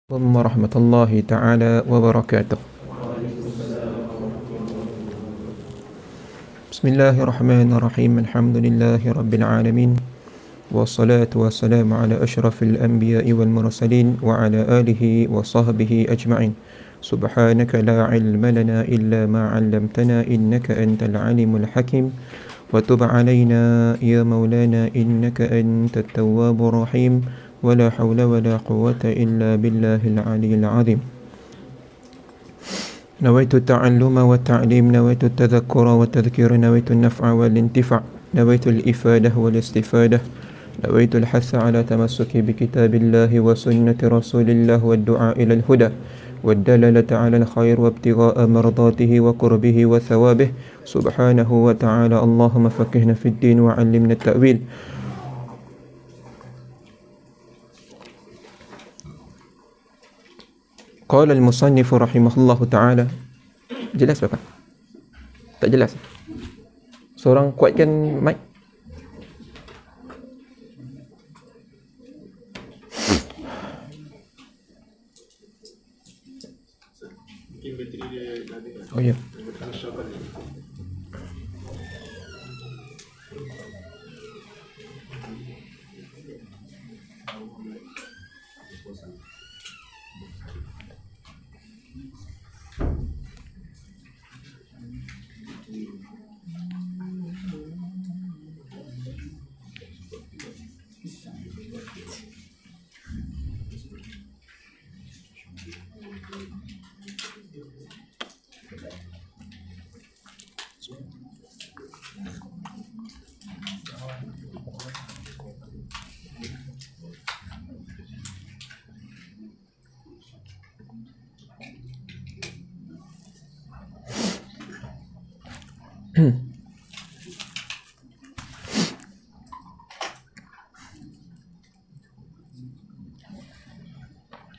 warahmatullahi taala wabarakatuh. Bismillahirrahmanirrahim. Alhamdulillahi rabbil alamin. Wassalatu wassalamu ala asyrafil anbiya'i wal mursalin wa ala alihi wa sahbihi ajma'in. Subhanaka la ilma lana illa ma 'allamtana innaka antal alimul hakim. Wa tub 'alaina ya maulana innaka antat tawwabur rahim. ولا حول ولا قوة إلا بالله العلي العظيم. نويت التعلم والتعليم، نويت التذكر والتذكير، نويت النفع والانتفاع، نويت الإفادة والاستفادة، نويت الحث على تمسك بكتاب الله وسنة رسول الله والدعاء إلى الهدى والدلالة على الخير وابتغاء مرضاته وقربه وثوابه سبحانه وتعالى. اللهم فقهنا في الدين وعلمنا التأويل. Qala al-musannif rahimahullahu ta'ala. Jelas tak? Tak jelas? Seorang kuatkan mic. Oh ya.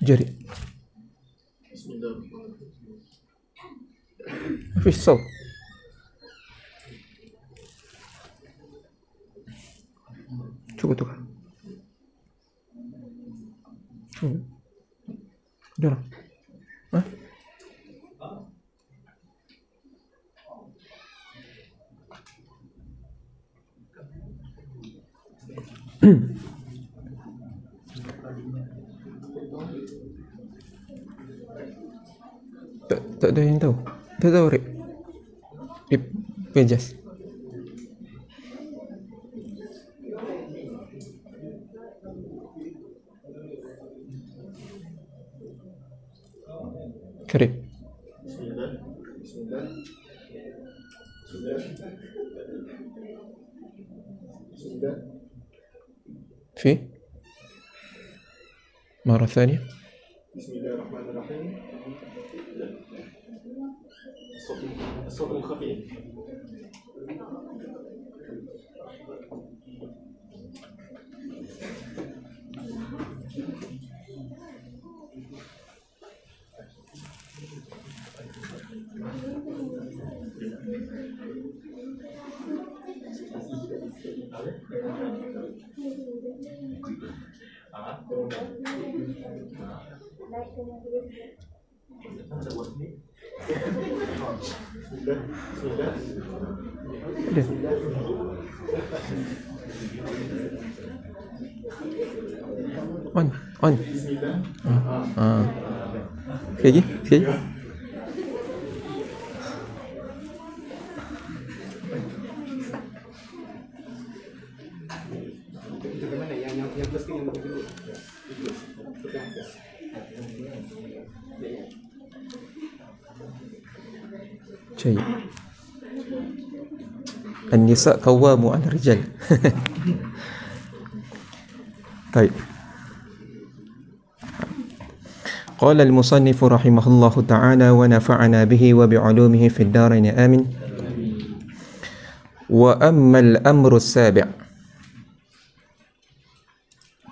جري ما فيش صوت. شوفوا شوفوا شوفوا جرى ها tak ada yang tahu. Tak tahu Rip. Rip Pejas. Kerip. في مرة ثانية. بسم الله الرحمن الرحيم. الصوت الخفيف. On. Sekali lagi. Caya. An-nisa qawwamu 'ala rijal. Baik. Qala al-musannif rahimahullahu ta'ala wa nafa'ana bihi wa bi'ulumihi fid darain amin. Wa amma al-amru as-sabi'.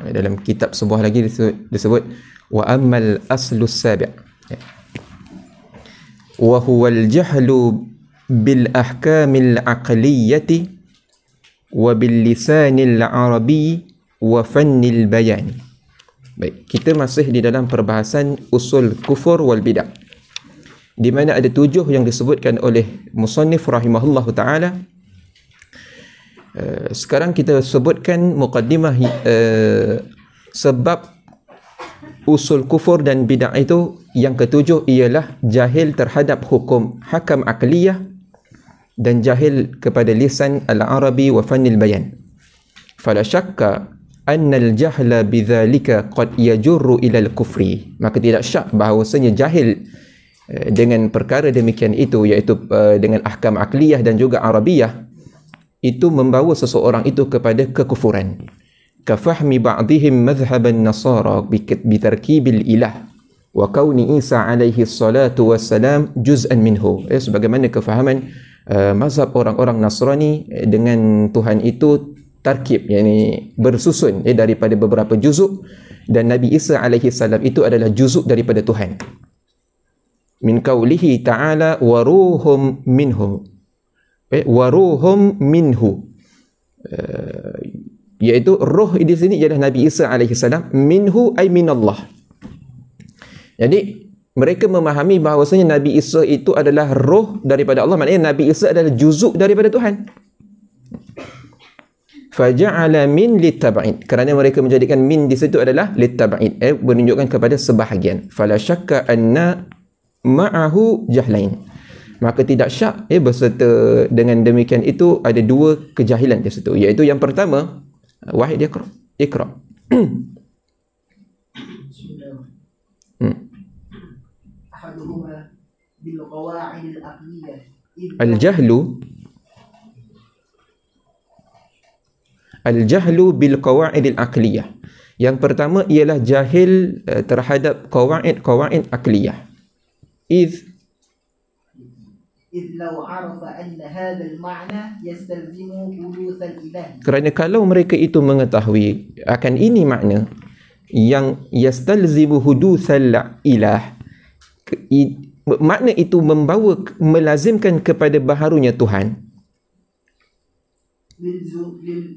Dalam kitab sebuah lagi disebut wa amma al-aslu as-sabi'. Wa huwa al-jahlu bil ahkamil aqliyyati wa bil lisanil arabi wa fannil bayani. Baik, kita masih di dalam perbahasan usul kufur wal bidah, di mana ada 7 yang disebutkan oleh musannif rahimahullahu taala. Sekarang kita sebutkan muqaddimah sebab usul kufur dan bidah itu. Yang ke-7 ialah jahil terhadap hukum hakam akliyah dan jahil kepada lisan al-arabi wa fannil bayan. Fala syakka annal jahla bidzalika qad yajurru ila al-kufri. Maka tidak syak bahawasanya jahil dengan perkara demikian itu, iaitu dengan ahkam akliyah dan juga arabiyah, itu membawa seseorang itu kepada kekufuran. Kafahmi ba'dihim madhhaban nasara bitarkibil ilah wa kauni Isa alaihi salatu wassalam juz'an minhu. Sebagaimana kefahaman mazhab orang-orang Nasrani dengan Tuhan itu tarkib, yakni bersusun daripada beberapa juzuk, dan Nabi Isa alaihi salam itu adalah juzuk daripada Tuhan. Min qaulihi ta'ala wa ruhum minhu, wa ruhum minhu, iaitu roh di sini ialah Nabi Isa alaihi salam, minhu ay minallah. Jadi mereka memahami bahawasanya Nabi Isa itu adalah roh daripada Allah, maknanya Nabi Isa adalah juzuk daripada Tuhan. Faja'ala min litab'id, kerana mereka menjadikan min di situ adalah litab'id, menunjukkan kepada sebahagian. Fala syakka anna ma'ahu jahlain, maka tidak syak berserta dengan demikian itu ada 2 kejahilan di situ, iaitu yang pertama, Wahid Iqra. Ahaduhuma bil qawa'id al-aqliyah Al-jahlu bil qawa'id al-aqliyah. Yang pertama ialah jahil terhadap qawaid aqliyah. Idh law arafa anna hadha al-ma'na yastalzimu huduth al-ilah. Kerana kalau mereka itu mengetahui akan ini makna yang yastalzimu huduth al-ilah, makna itu melazimkan kepada baharunya Tuhan.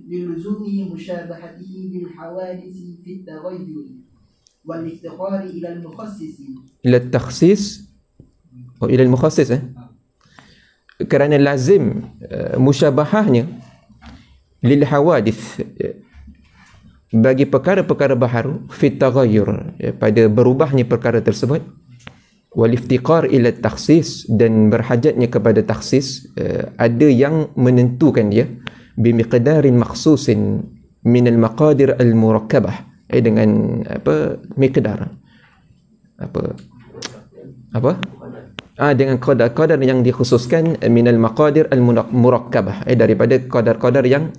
للزوم مشابهته بالحوادث في التغير والافتقار إلى المخصص إلى التخصيص أو إلى المخصص. Kerana lazim musyabahahnya lil hawadith, bagi perkara-perkara baharu, fit taghayyur, pada berubahnya perkara tersebut, wal iftiqar ila takhsis, dan berhajatnya kepada takhsis, ada yang menentukan dia bimiqdarin makhsusin min al-maqadir al-murakkabah, dengan miqdar dengan qadar-qadar yang dikhususkan, min al-maqadir al-murakkabah, daripada qadar-qadar yang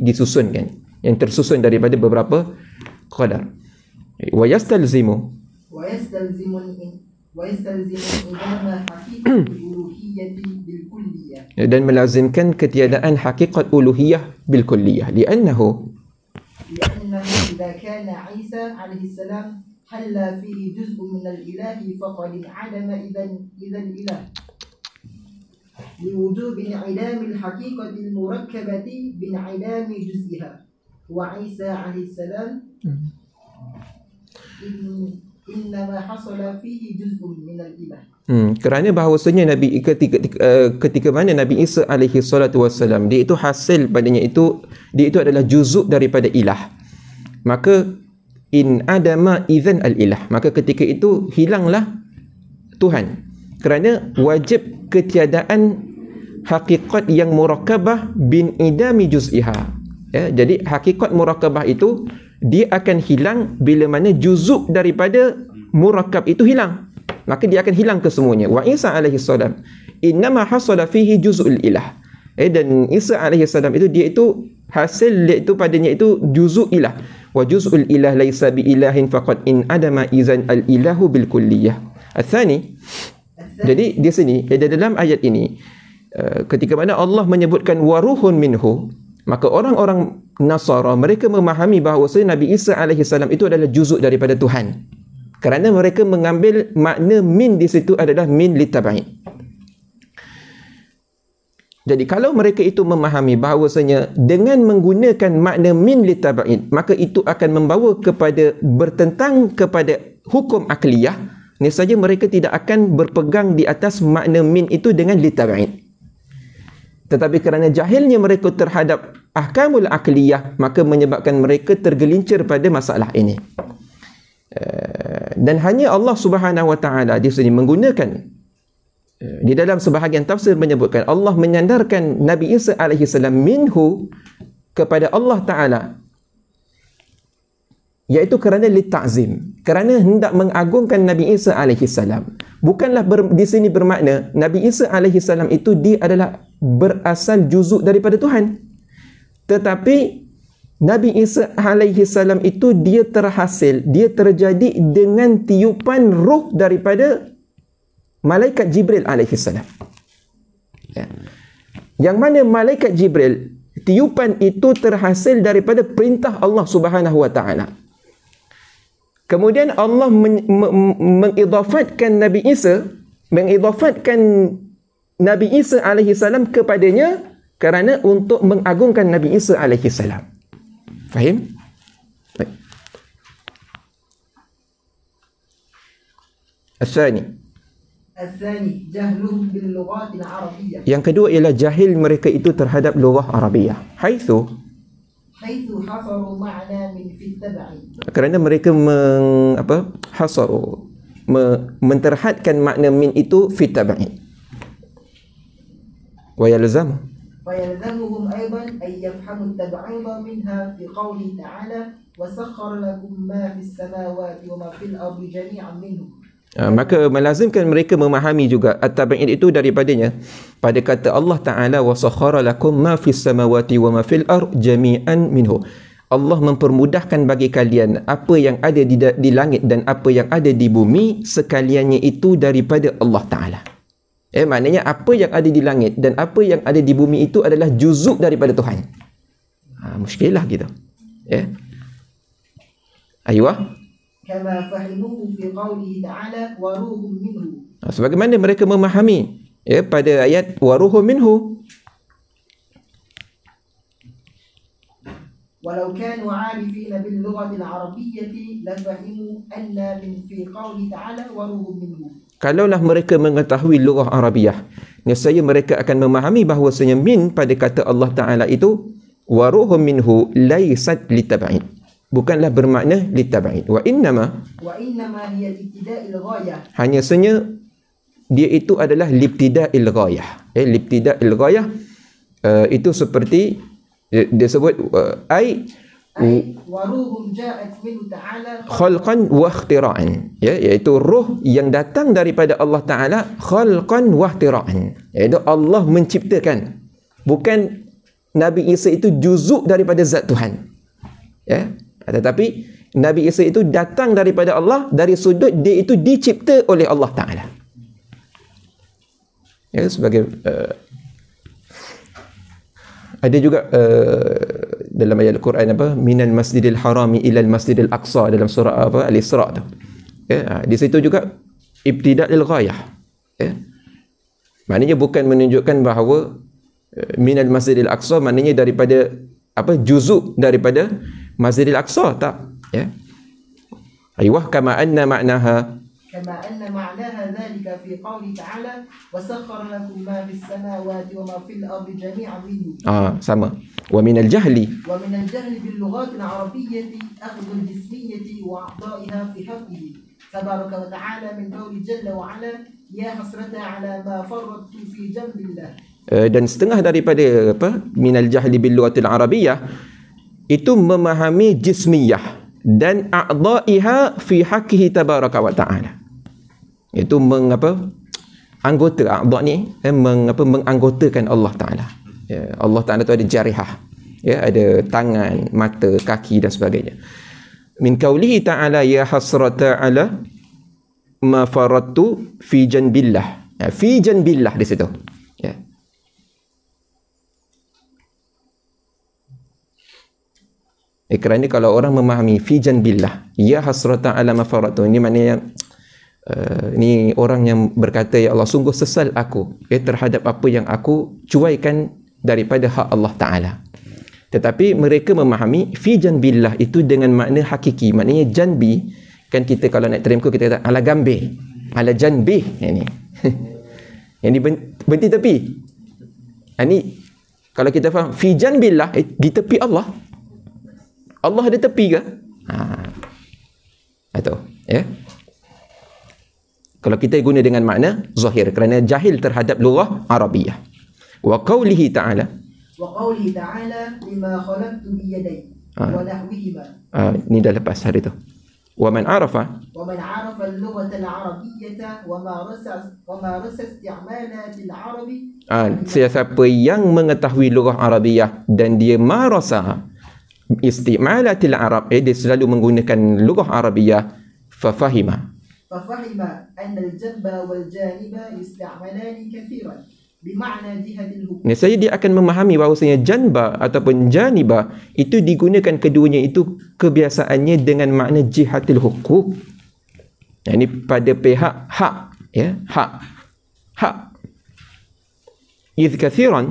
disusunkan, yang tersusun daripada beberapa qadar. Wa yastalzimu dan melazimkan ketiadaan hakikat uluhiyah bil kulliyah, li'annahu idza kana Isa alaihi salam halla fihi juz'un min al-ilahi faqad adama idzan ilah liwujub in'idam al-haqiqati al-murakkabati bin'idam juz'iha wa Isa alaihi salam innama hasala fihi juz'un min al-ilah. Kerana bahawasanya Nabi ketika mana Nabi Isa alaihi salatu wassalam, dia itu hasil padanya itu, dia itu adalah juzuk daripada ilah, maka in adama idzan al-ilah, maka ketika itu hilanglah Tuhan, kerana wajib ketiadaan hakikat yang murakkabah bin idami juz'iha. Jadi hakikat murakkabah itu dia akan hilang bila mana juzuk daripada murakkab itu hilang, maka dia akan hilang kesemuanya. Wa Isa alaihi salam innama hasala fihi juz'ul ilah, dan Isa alaihi salam itu dia itu hasil itu padanya itu juzuk ilah. Wa juz'ul ilah laisa bi ilahin faqad in adama izan al ilahu bil kulliyah. Athani, jadi di sini dalam ayat ini ketika mana Allah menyebutkan waruhun minhu, maka orang-orang Nasara mereka memahami bahawa Nabi Isa alaihi salam itu adalah juzuk daripada Tuhan, kerana mereka mengambil makna min di situ adalah min litab'id. Jadi kalau mereka itu memahami bahawasanya dengan menggunakan makna min litaba'id, maka itu akan membawa kepada bertentang kepada hukum akliyah, nescaya mereka tidak akan berpegang di atas makna min itu dengan litaba'id. Tetapi kerana jahilnya mereka terhadap ahkamul akliyah, maka menyebabkan mereka tergelincir pada masalah ini. Dan hanya Allah Subhanahu wa taala di sini menggunakan, di dalam sebahagian tafsir menyebutkan Allah menyandarkan Nabi Isa alaihi salam minhu kepada Allah taala, iaitu kerana litazim, kerana hendak mengagungkan Nabi Isa alaihi salam. Bukanlah di sini bermakna Nabi Isa alaihi salam itu dia adalah berasal juzuk daripada Tuhan, tetapi Nabi Isa alaihi salam itu dia terjadi dengan tiupan roh daripada malaikat Jibril alaihi salam. Ya. Yang mana malaikat Jibril, tiupan itu terhasil daripada perintah Allah Subhanahu wa taala. Kemudian Allah mengidafatkan Nabi Isa alaihi salam kepadanya kerana untuk mengagungkan Nabi Isa alaihi salam. Faham? Baik. الثاني جهلهم باللغات العربية. Yang kedua ialah jahil mereka itu terhadap lughah Arabiyah. حيث حصروا معنى من في التبع. Kerana mereka menterhadkan makna min itu fi tabai. فيلزمهم أيضا أن يفهموا التبعيض منها في قوله تعالى وسخر لكم ما في السماوات وما في الأرض جميعا منه. Maka melazimkan mereka memahami juga at-tabi'id itu daripadanya pada kata Allah Ta'ala wa sakhara lakum ma fis samawati wa ma fil ard jami'an minhu. Allah mempermudahkan bagi kalian apa yang ada di langit dan apa yang ada di bumi sekaliannya itu daripada Allah Ta'ala. Maknanya apa yang ada di langit dan apa yang ada di bumi itu adalah juzuk daripada Tuhan. Muskilah gitu. Ayuh. Kama fahimuhu fi qawlihi ta'ala wa ruhum minhu. Sebagaimana mereka memahami pada ayat wa ruhum minhu. Walau kanu 'arifina bil lughati al-arabiyyati la fahimu anna min fi qawlihi ta'ala wa ruhum minhu. Kalaulah mereka mengetahui lughah Arabiyah, nescaya mereka akan memahami bahawasanya min pada kata Allah Ta'ala itu wa ruhum minhu laysat litab'id, bukanlah bermakna litab'id. Wa innama hiya libtida'il ghayah, hanya saja dia itu adalah libtida'il ghayah. Libtida'il ghayah itu seperti dia sebut waruhum ja'at minhu ta'ala khalqan wa ikhtira'an, iaitu roh yang datang daripada Allah Ta'ala khalqan wa ikhtira'an, iaitu Allah menciptakan, bukan Nabi Isa itu juzuk daripada zat Tuhan, tetapi Nabi Isa itu datang daripada Allah dari sudut dia itu dicipta oleh Allah Ta'ala. Sebagai ada juga dalam ayat Al-Quran minal masjidil harami ilal masjidil aqsa, dalam surah Al-Isra tu. Di situ juga ibtida'il ghayah. Maknanya bukan menunjukkan bahawa minal masjidil aqsa maknanya daripada juzuk daripada Masjidil Aqsa, tak. Ayuh, kama anna ma'naha dhalika fi qawli ta'ala wa sakhkhara lakum ma fis samawati wa ma fil ardi jami'an minhu. Sama. Wa minal jahli bil lughat al arabiyyati akhdhu al jismiyyati wa a'da'iha fi haqqihi tabaraka wa ta'ala min qawli jalla wa 'ala ya hasrata 'ala ma farrattu fi jambillah. Dan setengah daripada minal jahli bil lughat al arabiyyah itu memahami jismiyah dan a'da'iha fi haqqihi tabaraka wa ta'ala. Itu anggota a'da' ni menganggotakan Allah Ta'ala. Allah Ta'ala tu ada jarihah, ada tangan, mata, kaki dan sebagainya. Min qawlihi ta'ala ya hasrata ala ma farattu fi janbillah. Fi janbillah di situ. Kerana kalau orang memahami fi janbillah ya hasrata ala ma farattu, ini maknanya Ni orang yang berkata, ya Allah, sungguh sesal aku terhadap apa yang aku cuaikan daripada hak Allah Ta'ala. Tetapi mereka memahami fi janbillah itu dengan makna hakiki. Maknanya janbi, kan kita kalau nak teremko kita kata ala gambir, ala janbih. Yang ni berhenti tepi. Ini kalau kita faham fi janbillah, di tepi Allah. Allah ada tepi ke? Itu ya. Kalau kita guna dengan makna zahir, kerana jahil terhadap lughah Arabiyah. Wa qawlihi ta'ala, wa qawlihi ta'ala lima khalaqtu bi yadayya wa nahwihima. Ini dah lepas hari tu. Wa man arafa al-lughata al-arabiyyah wa ma rasa isti'malat al-arabi. Siapa yang mengetahui lughah Arabiyah dan dia marasa isti'malat al-arab, dia selalu menggunakan lughah Arabiyah, fafahima أن الجنب والجانب يستعملان كثيرا بمعنى جهة الحكم. Nescaya dia akan memahami bahawasanya janba ataupun janiba itu digunakan keduanya itu kebiasaannya dengan makna jihatil hukuk. Ini pada pihak hak, ya, hak. إذ كثيرا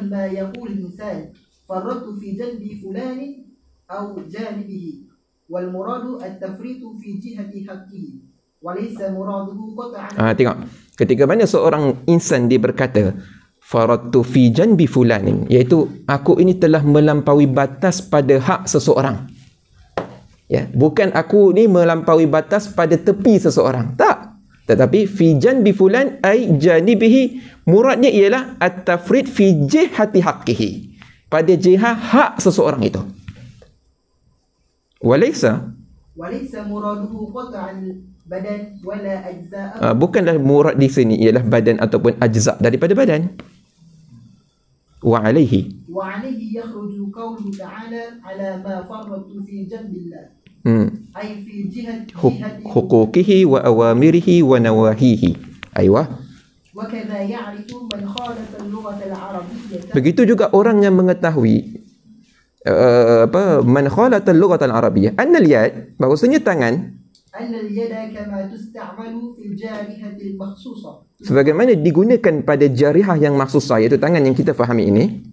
ما يقول الإنسان فرطت في جنب فلان أو جانبه والمراد التفريط في جهة حقه وليس مراده قطعا. Tengok, ketika mana seorang insan dia berkata faradtu fi janbi fulanin, iaitu aku ini telah melampaui batas pada hak seseorang, ya, bukan aku ni melampaui batas pada tepi seseorang, tak, tetapi fi janbi fulan ai janibihi, muradnya ialah at-tafrid fi jihati haqqihi, pada jihah hak seseorang itu. Walaysa muraduhu qat'an badan wala ajza'. Bukanlah murad di sini ialah badan ataupun ajza' daripada badan. Wa alaihi yakhruju qawluhu ta'ala ala ma farratu fi janbillah. Ay fi jihati huquqihi wa awamirihi wa nawahihi. Aywa. Wa kadha ya'rifu man khalafa al-lughah al-arabiyyah. Begitu juga orang yang mengetahui man khalata al-lughah al-arabiyyah, anna al-yad, bahwasanya tangan, anna al-yada kama tusta'malu fil jarihati al-makhsusah, sebagaimana digunakan pada jarihah yang makhsusah, iaitu tangan yang kita fahami ini,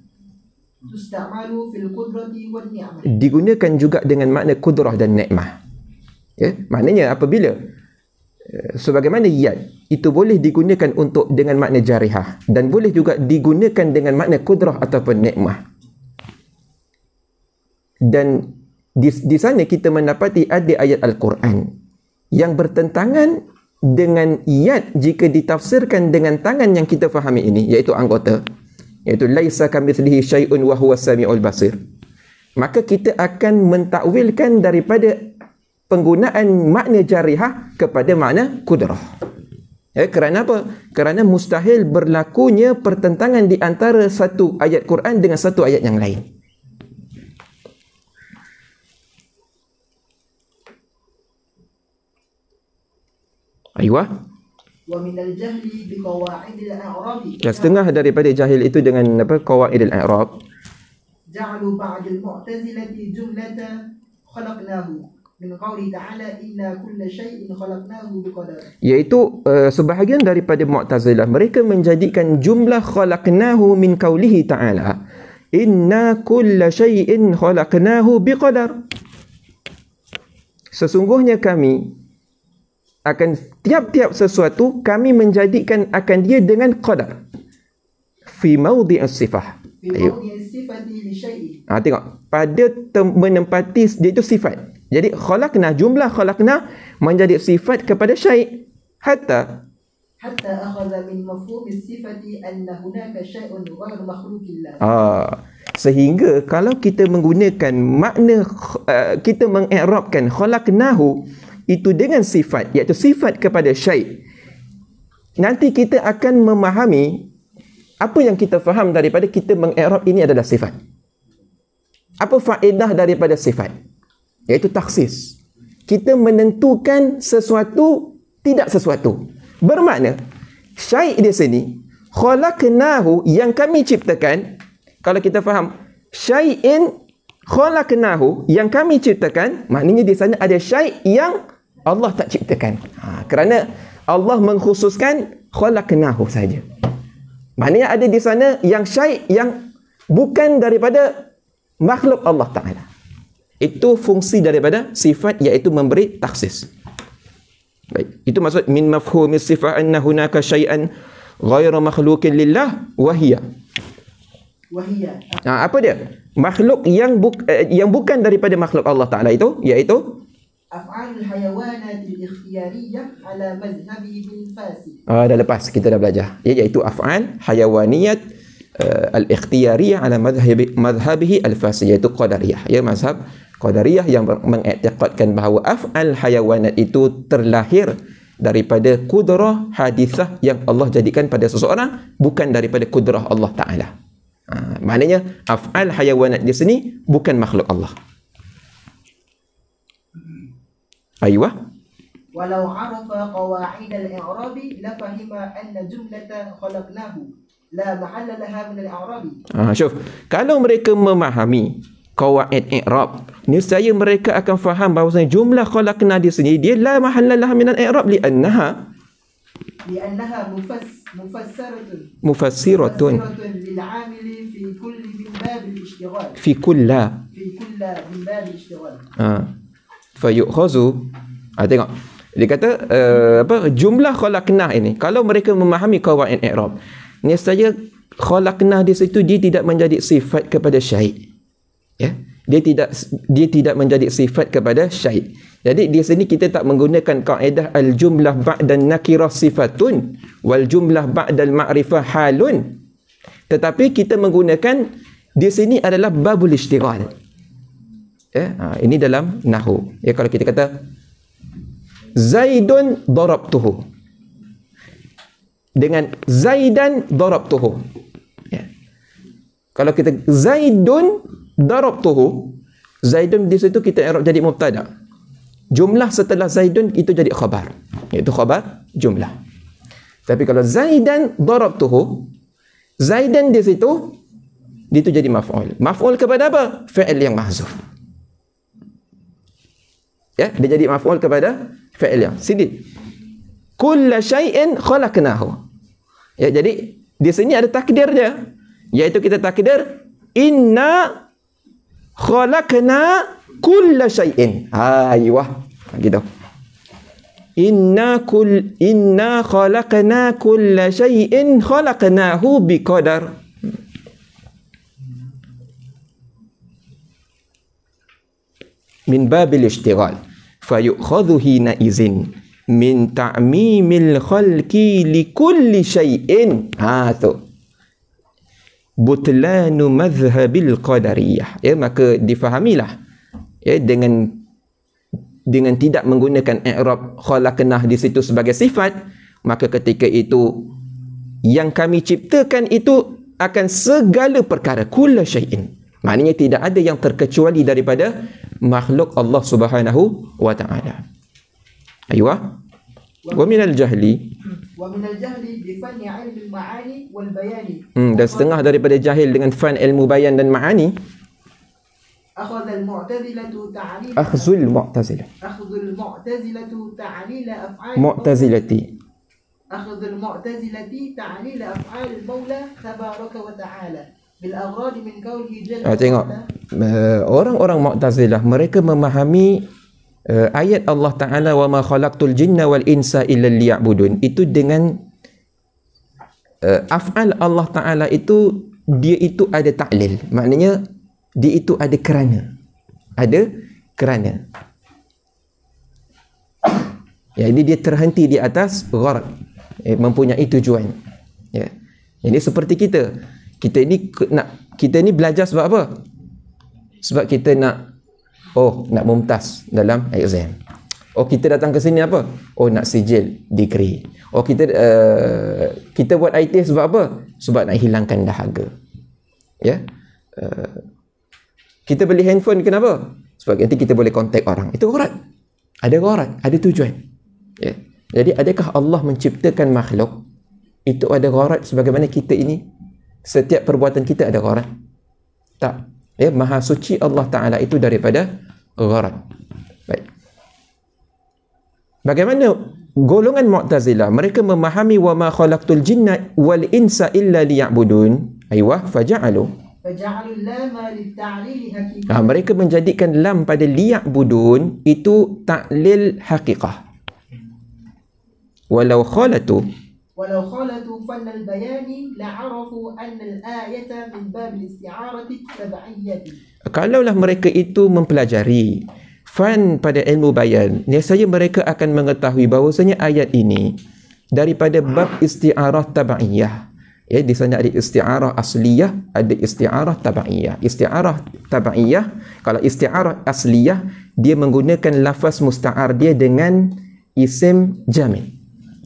tusta'malu fil qudrati wan ni'mah, digunakan juga dengan makna kudrah dan nikmah. Ya, maknanya apabila sebagaimana yad itu boleh digunakan untuk dengan makna jarihah dan boleh juga digunakan dengan makna kudrah ataupun nikmah. Dan di sana kita mendapati ada ayat Al-Quran yang bertentangan dengan yad jika ditafsirkan dengan tangan yang kita fahami ini, iaitu anggota, iaitu laisa kamitslihi syai'un wa huwas samiul basir. Maka kita akan mentakwilkan daripada penggunaan makna jarihah kepada makna kudrah. Ya, kerana apa? Kerana mustahil berlakunya pertentangan di antara satu ayat Quran dengan satu ayat yang lain. Aywa. Wa min al-jahli bi qawaidil i'rab. Setengah daripada jahil itu dengan apa? Qawaidil i'rab. Ja'alu ba'd al-mu'tazilati jumlatan khalaqnahu min qawli ta'ala inna kulla shay'in khalaqnahu biqadar. Iaitu sebahagian daripada Mu'tazilah mereka menjadikan jumlah khalaqnahu min qawlihi ta'ala inna kulla shay'in khalaqnahu biqadar. Sesungguhnya kami akan tiap-tiap sesuatu kami menjadikan akan dia dengan qadar fi mawdi'is sifah. Tengok, pada menempati dia itu sifat. Jadi khalaqna, jumlah khalaqna menjadi sifat kepada syai' hatta akhadha min mafhumis sifati anna hunaka syai'un ghairu makhluqillah. Sehingga kalau kita menggunakan makna kita mengi'rabkan khalaqnahu itu dengan sifat, iaitu sifat kepada syai', nanti kita akan memahami apa yang kita faham daripada kita mengi'rab ini adalah sifat. Apa faedah daripada sifat? Iaitu taksis. Kita menentukan sesuatu, tidak sesuatu. Bermakna syai' di sini khalaqnahu, yang kami ciptakan. Kalau kita faham syai'in khalaqnahu, yang kami ciptakan, maknanya di sana ada syai' yang Allah tak ciptakan. Kerana Allah mengkhususkan khalaqnahu saja. Maknanya ada di sana yang syai' yang bukan daripada makhluk Allah Ta'ala. Itu fungsi daripada sifat, iaitu memberi takhsis. Baik, itu maksud min mafhumi sifat anna hunaka syai'an ghairu makhluqin lillah wahiyya. Apa dia? Makhluk yang bukan daripada makhluk Allah Ta'ala itu, iaitu af'alul hayawanat al-ikhtiyariyah ala mazhabihi bil fasid. Dah lepas kita dah belajar, iaitu af'al hayawaniyat al-ikhtiyariyah ala madhabihi al-fasid, iaitu qadariyah. Ya, mazhab qadariyah yang mengiktikadkan bahawa af'al hayawanat itu terlahir daripada kudrah hadithah yang Allah jadikan pada seseorang, bukan daripada kudrah Allah Ta'ala. Maknanya af'al hayawanat di sini bukan makhluk Allah. Aywa. Walau arafa qawaid al-i'rab la fahima anna jumlatan khalaqnahu la mahalla laha min al-i'rab. Syuf, kalau mereka memahami qawaid i'rab, niscaya mereka akan faham bahawasanya jumlah khalaqna di sini dia la mahalla laha min al-i'rab li'annaha mufassiratun lil'amili fi kulli min bab al-ishtighal. Fi kulla min bab al-ishtighal. Fayukhazu. Tengok, dia kata jumlah khalaqnah ini, kalau mereka memahami qawaid i'rab, niscaya khalaqnah di situ dia tidak menjadi sifat kepada syai'. Ya, dia tidak menjadi sifat kepada syai'. Jadi di sini kita tak menggunakan kaedah al-jumlah ba'dan nakirah sifatun wal jumlah ba'dal ma'rifah halun, tetapi kita menggunakan di sini adalah babul ishtighal. Ya, ini dalam nahwu. Ya, kalau kita kata Zaidun darabtuhu, dengan Zaidan darabtuhu. Ya. Kalau kita Zaidun darabtuhu, Zaidun di situ kita i'rab jadi mubtada. Jumlah setelah Zaidun itu jadi khabar, iaitu khabar jumlah. Tapi kalau Zaidan darabtuhu, Zaidan di situ itu jadi maf'ul. Maf'ul kepada apa? Fi'il yang mahzuf. Ya, dia jadi maf'ul kepada fi'il yang sini. Kulla syai'in khalaqnahu. Ya, jadi di sini ada takdir dia, iaitu kita takdir inna khalaqna kulla syai'in. Aywa, gitu. Inna khalaqna kulla syai'in khalaqnahu biqadar. Min babil ishtighal fayukhadhu hina izin min ta'mimil khalqi li kulli syai'in. Tu butlanu madhhabil qadariyah. Ya, maka difahamilah, ya, dengan tidak menggunakan i'rab khalaqnah di situ sebagai sifat, maka ketika itu yang kami ciptakan itu akan segala perkara, kulla syai'in. Maknanya tidak ada yang terkecuali daripada makhluk Allah Subhanahu wa ta'ala. Aywa. Wa minal jahli bi fanni ilmi al-ma'ani wal bayani. Dan setengah daripada jahil dengan fan ilmu bayan dan ma'ani. Akhzul mu'tazilatu ta'lil af'al al-maula tabaraka wa ta'ala. Tengok, orang-orang Mu'tazilah mereka memahami ayat Allah Ta'ala wa ma khalaqtul jinna wal insa illa liya'budun itu dengan af'al Allah Ta'ala itu, dia itu ada ta'lil, maknanya dia itu ada kerana, jadi dia terhenti di atas gharad, mempunyai tujuan. Ya, jadi seperti kita ni belajar sebab apa? Sebab kita nak mumtaz dalam exam. Kita datang ke sini apa? Nak sijil degree. Kita buat IT sebab apa? Sebab nak hilangkan dahaga. Ya. Kita beli handphone kenapa? Sebab nanti kita boleh kontak orang. Itu gharad. Ada gharad, ada tujuan. Ya. Jadi adakah Allah menciptakan makhluk itu ada gharad sebagaimana kita ini? Setiap perbuatan kita ada gharad? Tak. Ya, maha suci Allah Ta'ala itu daripada gharad. Baik. Bagaimana golongan Mu'tazilah? Mereka memahami wa ma khalaqtul jinna wal insa illa liya'budun. Aywa, faja'alu. Mereka menjadikan lam pada liya'budun itu ta'lil haqiqah. Walau khalatu فن البيان لعرفوا أن الآية من باب الاستعارة التبعية. Kalaulah mereka itu mempelajari fan pada ilmu bayan, nescaya mereka akan mengetahui bahawasanya ayat ini daripada bab isti'arah tabaiyah. Ya, di sana ada isti'arah asliyah, ada isti'arah tabaiyah. Isti'arah tabaiyah, kalau isti'arah asliyah, dia menggunakan lafaz musta'ar dia dengan isim jamid.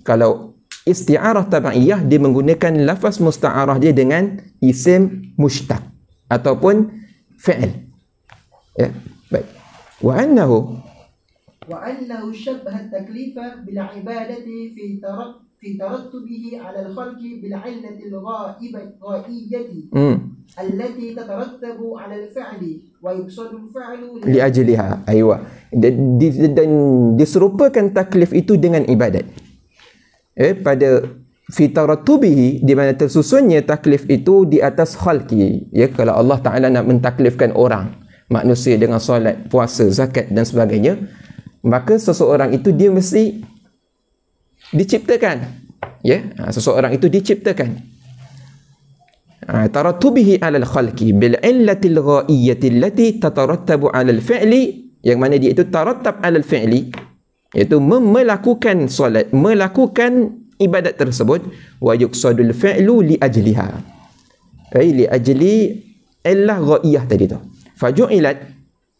Kalau isti'arah tabaiyah, dia menggunakan lafaz musta'arah dia dengan isim mushtaq ataupun fi'il. Ya, baik. Wa annahu syabbaha at-taklifa bil ibadati fi tarattubihi 'ala al-khalqi bil 'illati al-gha'iyyati allati tatarattabu 'ala al-fi'li wa yuqsadu al-fi'lu li ajliha. Aywa. Dan diserupakan taklif itu dengan ibadat. Pada fitarattubihi, di mana tersusunnya taklif itu di atas khalqi. Ya, kalau Allah Ta'ala nak mentaklifkan orang, manusia dengan solat, puasa, zakat dan sebagainya, maka seseorang itu dia mesti diciptakan. Ya, seseorang itu diciptakan. Tarattubihi 'alal khalqi bil 'illatil gha'iyyati allati tatarattabu 'alal fi'li, yang mana dia itu tarattab 'alal fi'li, iaitu melakukan solat, melakukan ibadat tersebut, wa yuqsadul fi'lu li ajliha, li ajli illah ghaiyah tadi tu. Faju'ilat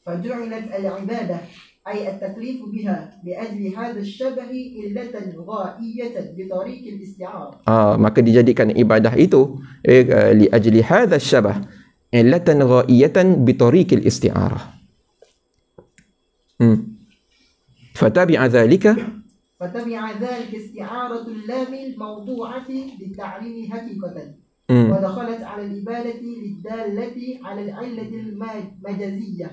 al-ibadah ay at-taklif biha li ajli hadha ash-shabah illatan ghaiyatan bi tariq al-isti'arah. Maka dijadikan ibadah itu li ajli hadha ash-shabah illatan ghaiyatan bi tariq al-isti'arah. فتبع ذلك استعارة اللام الموضوعة للتعليم حقيقة ودخلت على الإبادة للدالة على العلة المجازية.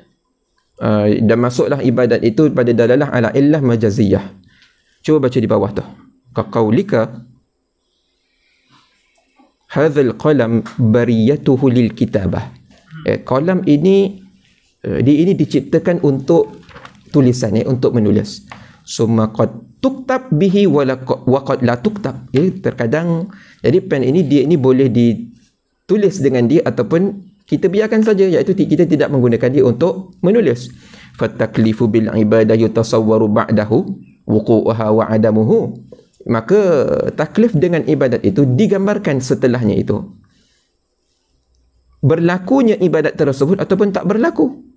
Dan masuklah ibadat itu pada dalalah ala illah majaziyah. Cuba baca di bawah tu. Kaqaulika hadzal qalam bariyatuhu lil kitabah. Qalam ini diciptakan untuk tulisan, untuk menulis. Summa qad tuktab bihi wa qad la tuktab. Terkadang jadi pen ini boleh ditulis dengan dia ataupun kita biarkan saja, iaitu kita tidak menggunakan dia untuk menulis. Fataklifu bil ibadah yutasawwaru ba'dahu wuqu'uha wa adamuhu. Maka taklif dengan ibadat itu digambarkan setelahnya itu, berlakunya ibadat tersebut ataupun tak berlaku.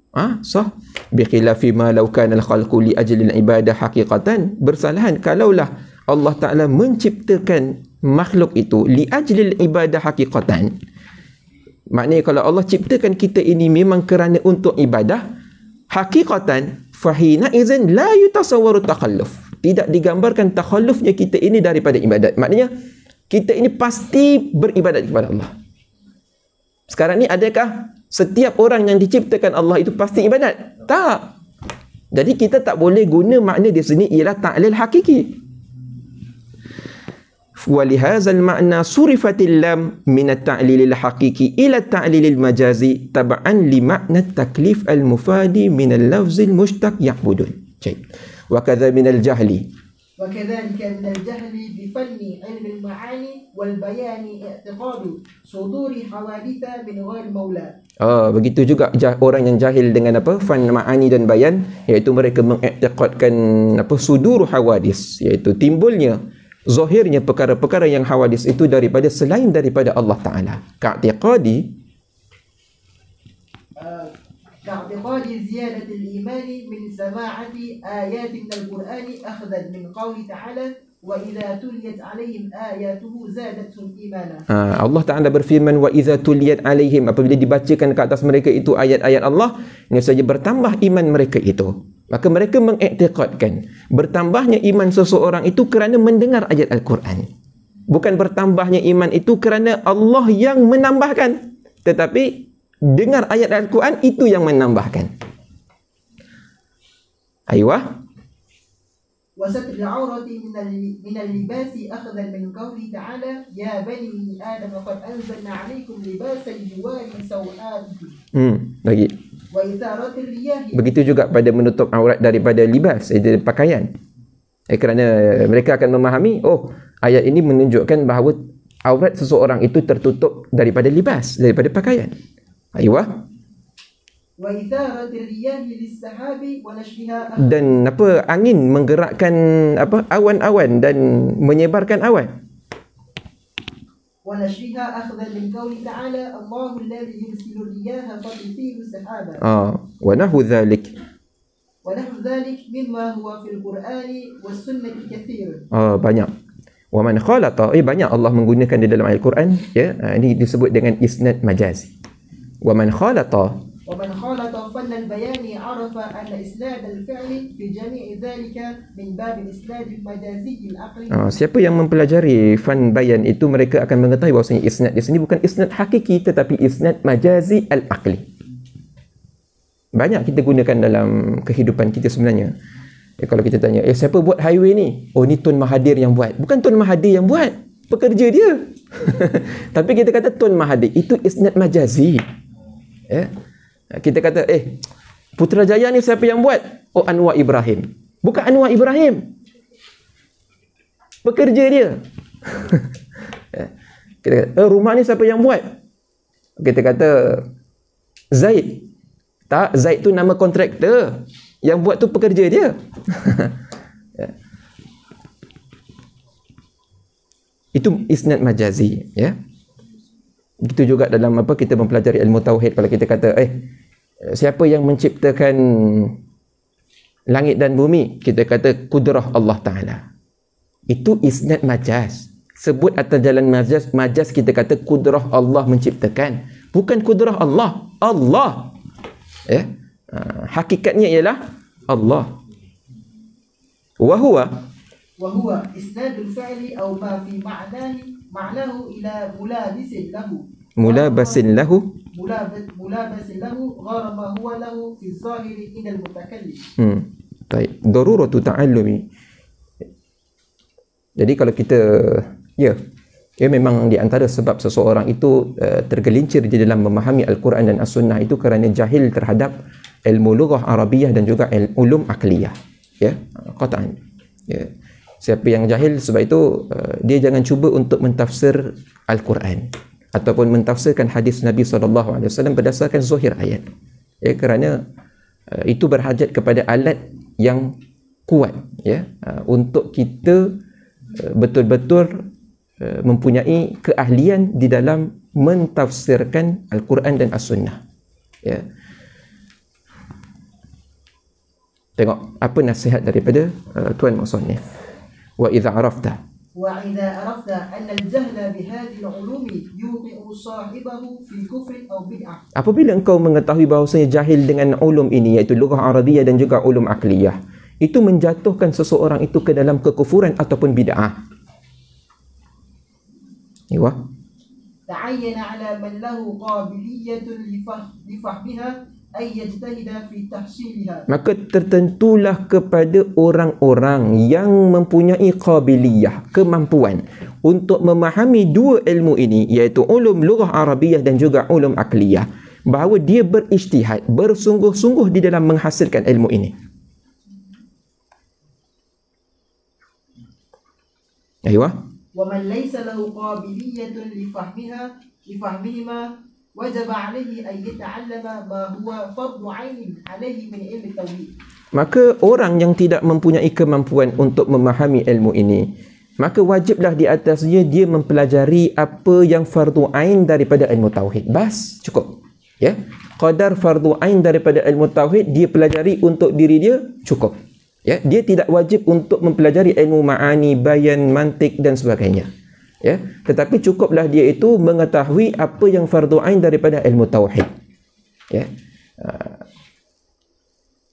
Sah. Bikhilafi ma law kana al-khalqu li ajli al-ibadah haqiqatan. Bersalahan kalaulah Allah Ta'ala menciptakan makhluk itu li ajli al-ibadah haqiqatan. Maknanya kalau Allah ciptakan kita ini memang kerana untuk ibadah haqiqatan, fahina izin la yutasawwaru takhalluf. Tidak digambarkan takhallufnya kita ini daripada ibadat. Maknanya kita ini pasti beribadat kepada Allah. Sekarang ni adakah setiap orang yang diciptakan Allah itu pasti ibadat? Tak. Jadi kita tak boleh guna makna di sini ialah ta'lil hakiki. Walihazal makna surifatil lam min at-ta'lil al-haqiqi ila at-ta'lil al-majazi tab'an li makna at-taklif al-mufadi min al-lafz al-mushtaq ya'budun. Baik. Wa kadza min al-jahli. وكذلك من الجهل بفن علم المعاني والبيان اعتقاد صدور حوادث من غير مولى. Begitu juga orang yang jahil dengan fan ma'ani dan bayan, iaitu mereka mengiktikadkan sudur hawadis, iaitu timbulnya, zahirnya perkara-perkara yang hawadis itu daripada selain daripada Allah Ta'ala. Ka'tiqadi زيادة الإيمان من سماعة آيات من القرآن أخذا من قوله تعالى وإذا تليت عليهم آياته زادتهم إيمانا. Allah Ta'ala berfirman وإذا تليت عليهم, apabila dibacakan ke atas mereka itu ayat-ayat Allah, nescaya bertambah iman mereka itu. Maka mereka mengiktikadkan bertambahnya iman seseorang itu kerana mendengar ayat Al-Quran. Bukan bertambahnya iman itu kerana Allah yang menambahkan, tetapi dengar ayat Al-Quran itu yang menambahkan. Aywa. وستر العورة من اللباس أخذا من قوله تعالى يا بني آدم قد أنزلنا عليكم لباسا يواري سوآتكم. Lagi. وإثارة الرياح. Begitu juga pada menutup aurat daripada libas, dari pakaian. Kerana mereka akan memahami, oh, ayat ini menunjukkan bahawa aurat seseorang itu tertutup daripada libas, daripada pakaian. Aywa. Dan apa, angin menggerakkan apa, awan-awan dan menyebarkan awan. Wa nahwu dzalik. Banyak. Wa man khalata, banyak Allah menggunakan di dalam ayat Quran, ya. Ini disebut dengan isnad majazi. Wa man khalata. ومن خالط فن البيان عرف أن إسناد الفعل في جميع ذلك من باب الإسناد المجازي العقلي. Siapa yang mempelajari fan bayan itu, mereka akan mengetahui bahawasanya isnad di sini bukan isnad hakiki tetapi isnad majazi al-aqli. Banyak kita gunakan dalam kehidupan kita sebenarnya. Kalau kita tanya, siapa buat highway ni? Oh, ni Tun Mahathir yang buat. Bukan Tun Mahathir yang buat, pekerja dia. Tapi kita kata Tun Mahathir, itu isnad majazi. Ya. Kita kata, Putrajaya ni siapa yang buat? Oh, Anwar Ibrahim. Bukan Anwar Ibrahim, pekerja dia. Kita kata, rumah ni siapa yang buat? Kita kata Zaid. Tak, Zaid tu nama kontraktor, yang buat tu pekerja dia. Itu isnad majazi, ya. Begitu juga dalam apa kita mempelajari ilmu tauhid, kalau kita kata siapa yang menciptakan langit dan bumi, kita kata kudrah Allah Ta'ala. Itu isnad majaz. Sebut atas jalan majaz kita kata kudrah Allah menciptakan, bukan kudrah Allah. Allah, ya. Hakikatnya ialah Allah. Wa huwa isnadul fi'li aw ma fi ma'nahu ila mulabasin lahu ghara ma huwa lahu fi zahiri ila al-mutakallim. Baik, daruratu ta'allumi. Jadi kalau kita memang di antara sebab seseorang itu tergelincir di dalam memahami Al-Quran dan As-Sunnah itu kerana jahil terhadap ilmu lughah Arabiyah dan juga ulum akliyah, ya, qat'an. Ya. Siapa yang jahil, sebab itu dia jangan cuba untuk mentafsir Al-Quran ataupun mentafsirkan hadis Nabi SAW berdasarkan zahir ayat, ya, kerana itu berhajat kepada alat yang kuat, ya, untuk kita betul-betul mempunyai keahlian di dalam mentafsirkan Al-Quran dan As-Sunnah, ya. Tengok apa nasihat daripada Tuan Musannif. وإذا عرفت أن الجهل بهذه العلوم يوقع صاحبه في كفر أو بدعة. Apabila engkau mengetahui bahawasanya jahil dengan ulum ini, iaitu lughah Arabiyah dan juga ulum akliyah, itu menjatuhkan seseorang itu ke dalam kekufuran ataupun bid'ah. Iwa. تعين على من له قابلية لفهمها أي يجتهد في تحصيلها. Maka tertentulah kepada orang-orang yang mempunyai qabiliyah, kemampuan untuk memahami dua ilmu ini, iaitu ulum lughah Arabiyah dan juga ulum akliyah, bahawa dia berijtihad, bersungguh-sungguh di dalam menghasilkan ilmu ini. Aywa. ومن ليس له قابلية لفهمهما وجب عليه أن يتعلم ما هو فرض عين عليه من علم التوحيد. Maka orang yang tidak mempunyai kemampuan untuk memahami ilmu ini, maka wajiblah di atasnya dia mempelajari apa yang fardu ain daripada ilmu tauhid. Bas, cukup. Ya. Qadar fardu ain daripada ilmu tauhid dia pelajari untuk diri dia, cukup. Ya, dia tidak wajib untuk mempelajari ilmu ma'ani, bayan, mantik dan sebagainya. Ya, tetapi cukuplah dia itu mengetahui apa yang fardu ain daripada ilmu tauhid. Ya.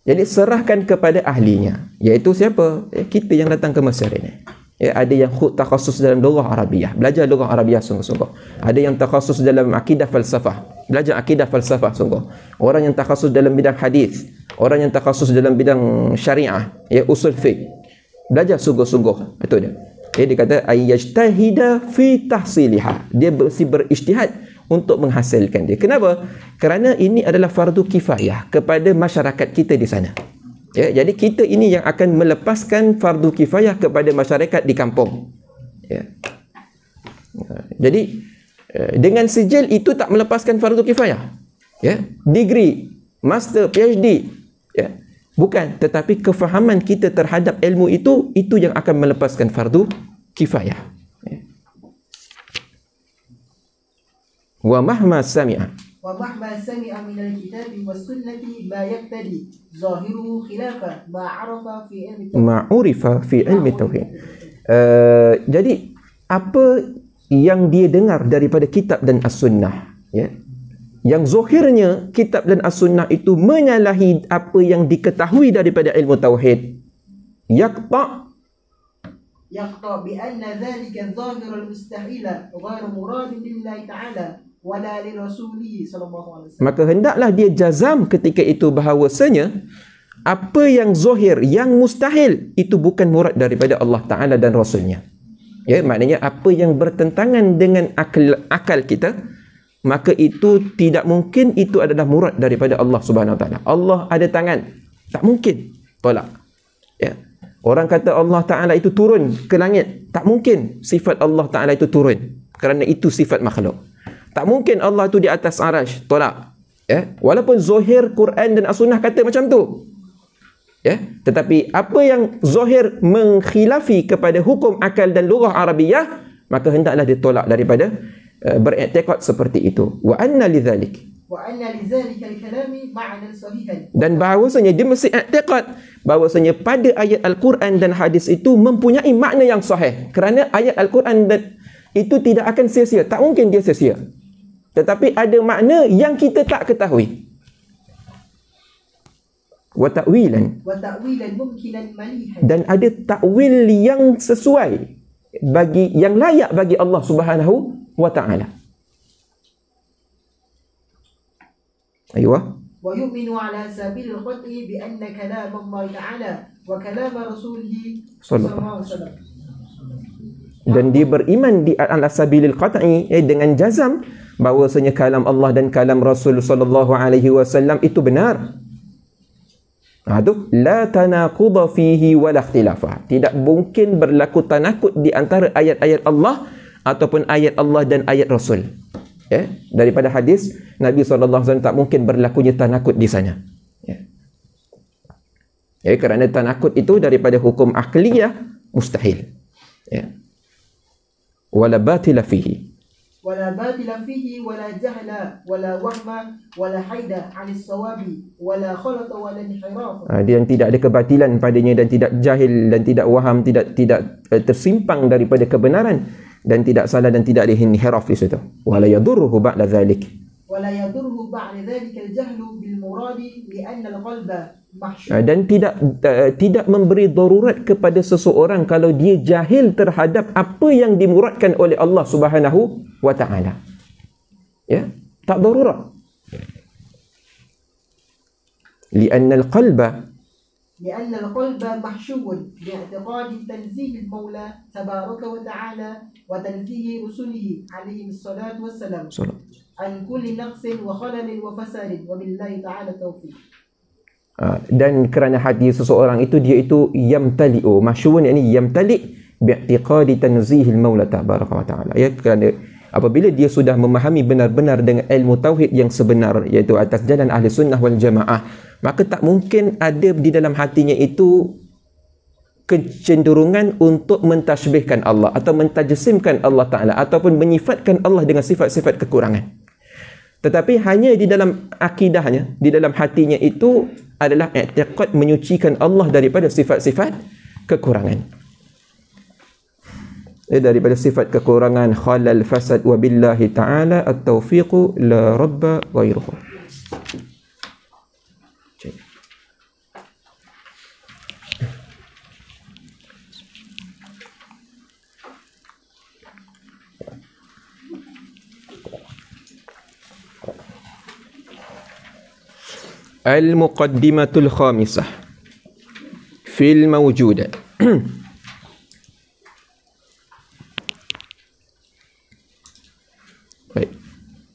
Jadi serahkan kepada ahlinya, iaitu siapa? Kita yang datang ke Mesir ini. Ya, ada yang takhasus dalam lughah Arabiyah, belajar lughah Arabiyah sungguh-sungguh. Ada yang takhasus dalam akidah falsafah, belajar akidah falsafah sungguh. Orang yang takhasus dalam bidang hadis, orang yang takhasus dalam bidang syariah, ya, usul fiqh. Belajar sungguh-sungguh. Itu dia. Dia kata ayyajtahida fi tahsiliha. Dia berijtihad untuk menghasilkan dia. Kenapa? Kerana ini adalah fardu kifayah kepada masyarakat kita di sana. Ya, jadi kita ini yang akan melepaskan fardu kifayah kepada masyarakat di kampung. Ya. Jadi dengan sijil itu tak melepaskan fardu kifayah. Ya, degree, master, PhD, ya. Bukan, tetapi kefahaman kita terhadap ilmu itu yang akan melepaskan fardu kifayah. Ya. Wa mahma sami'a ومهما سمع من الكتاب والسنة ما يقتدي ظاهره خلاف ما عرف في علم التوحيد. ما عرف في علم التوحيد. Jadi apa yang dia dengar daripada kitab dan as-sunnah, ya, yang zahirnya kitab dan as-sunnah itu menyalahi apa yang diketahui daripada ilmu tauhid, yaqta bi anna dhalika dhahir al-mustahil ghayr murad lillahi ta'ala wala li rasulih sallallahu alaihi wasallam. Maka hendaklah dia jazam ketika itu bahawasanya apa yang zahir, yang mustahil itu bukan murad daripada Allah Ta'ala dan Rasulnya. Ya, maknanya apa yang bertentangan dengan akal kita, maka itu tidak mungkin itu adalah murad daripada Allah Subhanahu Wa Ta'ala. Allah ada tangan, tak mungkin, tolak. Ya. Orang kata Allah Ta'ala itu turun ke langit, tak mungkin sifat Allah Ta'ala itu turun, kerana itu sifat makhluk. Tak mungkin Allah itu di atas arash, tolak. Ya. Walaupun zahir Quran dan as-sunnah kata macam tu, ya, tetapi apa yang zahir mengkhilafi kepada hukum akal dan lughah Arabiyah, maka hendaklah ditolak daripada beriktikad seperti itu. Wa anna lidzalik al-kalami ma'nan sahihan. Dan bahawasanya dia mesti i'tiqad bahawasanya pada ayat Al-Quran dan hadis itu mempunyai makna yang sahih, kerana ayat Al-Quran itu tidak akan sia-sia, tak mungkin dia sia-sia, tetapi ada makna yang kita tak ketahui. Wa ta'wilan mumkinan malihan. Dan ada takwil yang sesuai, bagi yang layak bagi Allah Subhanahu wa Ta'ala. Aywa. Wa yu'minu ala sabil al-qat'i bi anna kalam Allah Ta'ala wa kalam Rasulih sallallahu alaihi wasallam. Dan dia beriman di ala sabilil qat'i, dengan jazam bahawasanya kalam Allah dan kalam Rasul sallallahu alaihi wasallam itu benar. Itu la tanaquda fihi wala ikhtilafa. Tidak mungkin berlaku tanakut di antara ayat-ayat Allah ataupun ayat Allah dan ayat Rasul. Ya, daripada hadis Nabi SAW tak mungkin berlakunya tanakut di sana. Ya. Ya, kerana tanakut itu daripada hukum akliyah mustahil. Ya. Wala batila fihi. ولا باطل فيه ولا جهل ولا وهم ولا حيد عن الصواب ولا خلط ولا انحراف. Dia yang tidak ada kebatilan padanya dan tidak jahil dan tidak waham, tidak tersimpang daripada kebenaran dan tidak salah dan tidak ada inhiraf di situ. Wala yadurruhu ba'da dzalik. ولا يضره بعد ذلك الجهل بالمراد لأن القلب محشور. Dan tidak memberi darurat kepada seseorang kalau dia jahil terhadap apa yang dimuradkan oleh Allah Subhanahu wa Ta'ala. Ya, tak darurat. لأن القلب محشو باعتقاد تنزيه المولى تبارك وتعالى وتنزيه رسله عليهم الصلاة والسلام عن كل نقص وخلل وفساد وبالله تعالى التوفيق. Dan kerana hati seseorang itu, dia itu yamtali'u, mahsyun, yakni yamtali' bi'tiqadi tanzihil maula tabaraka wa ta'ala. Ya, kerana apabila dia sudah memahami benar-benar dengan ilmu tauhid yang sebenar, iaitu atas jalan ahli sunnah wal jamaah, maka tak mungkin ada di dalam hatinya itu kecenderungan untuk mentashbihkan Allah atau mentajsimkan Allah Ta'ala ataupun menyifatkan Allah dengan sifat-sifat kekurangan. Tetapi hanya di dalam akidahnya, di dalam hatinya itu adalah i'tiqad menyucikan Allah daripada sifat-sifat kekurangan. Daripada sifat kekurangan, khalal, fasad, wa billahi ta'ala at-taufiqu la rabba ghairuhu. Al-muqaddimatul khamisah fil mawjudat. Baik.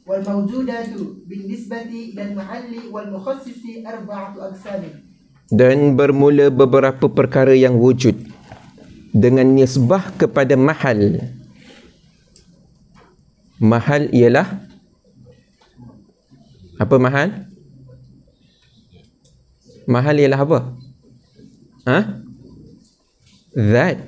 والموجودات بالنسبة إلى المحل والمخصص أربعة أقسام. Dan bermula beberapa perkara yang wujud dengan nisbah kepada mahal. Mahal ialah apa mahal? Mahal ialah apa? Zat.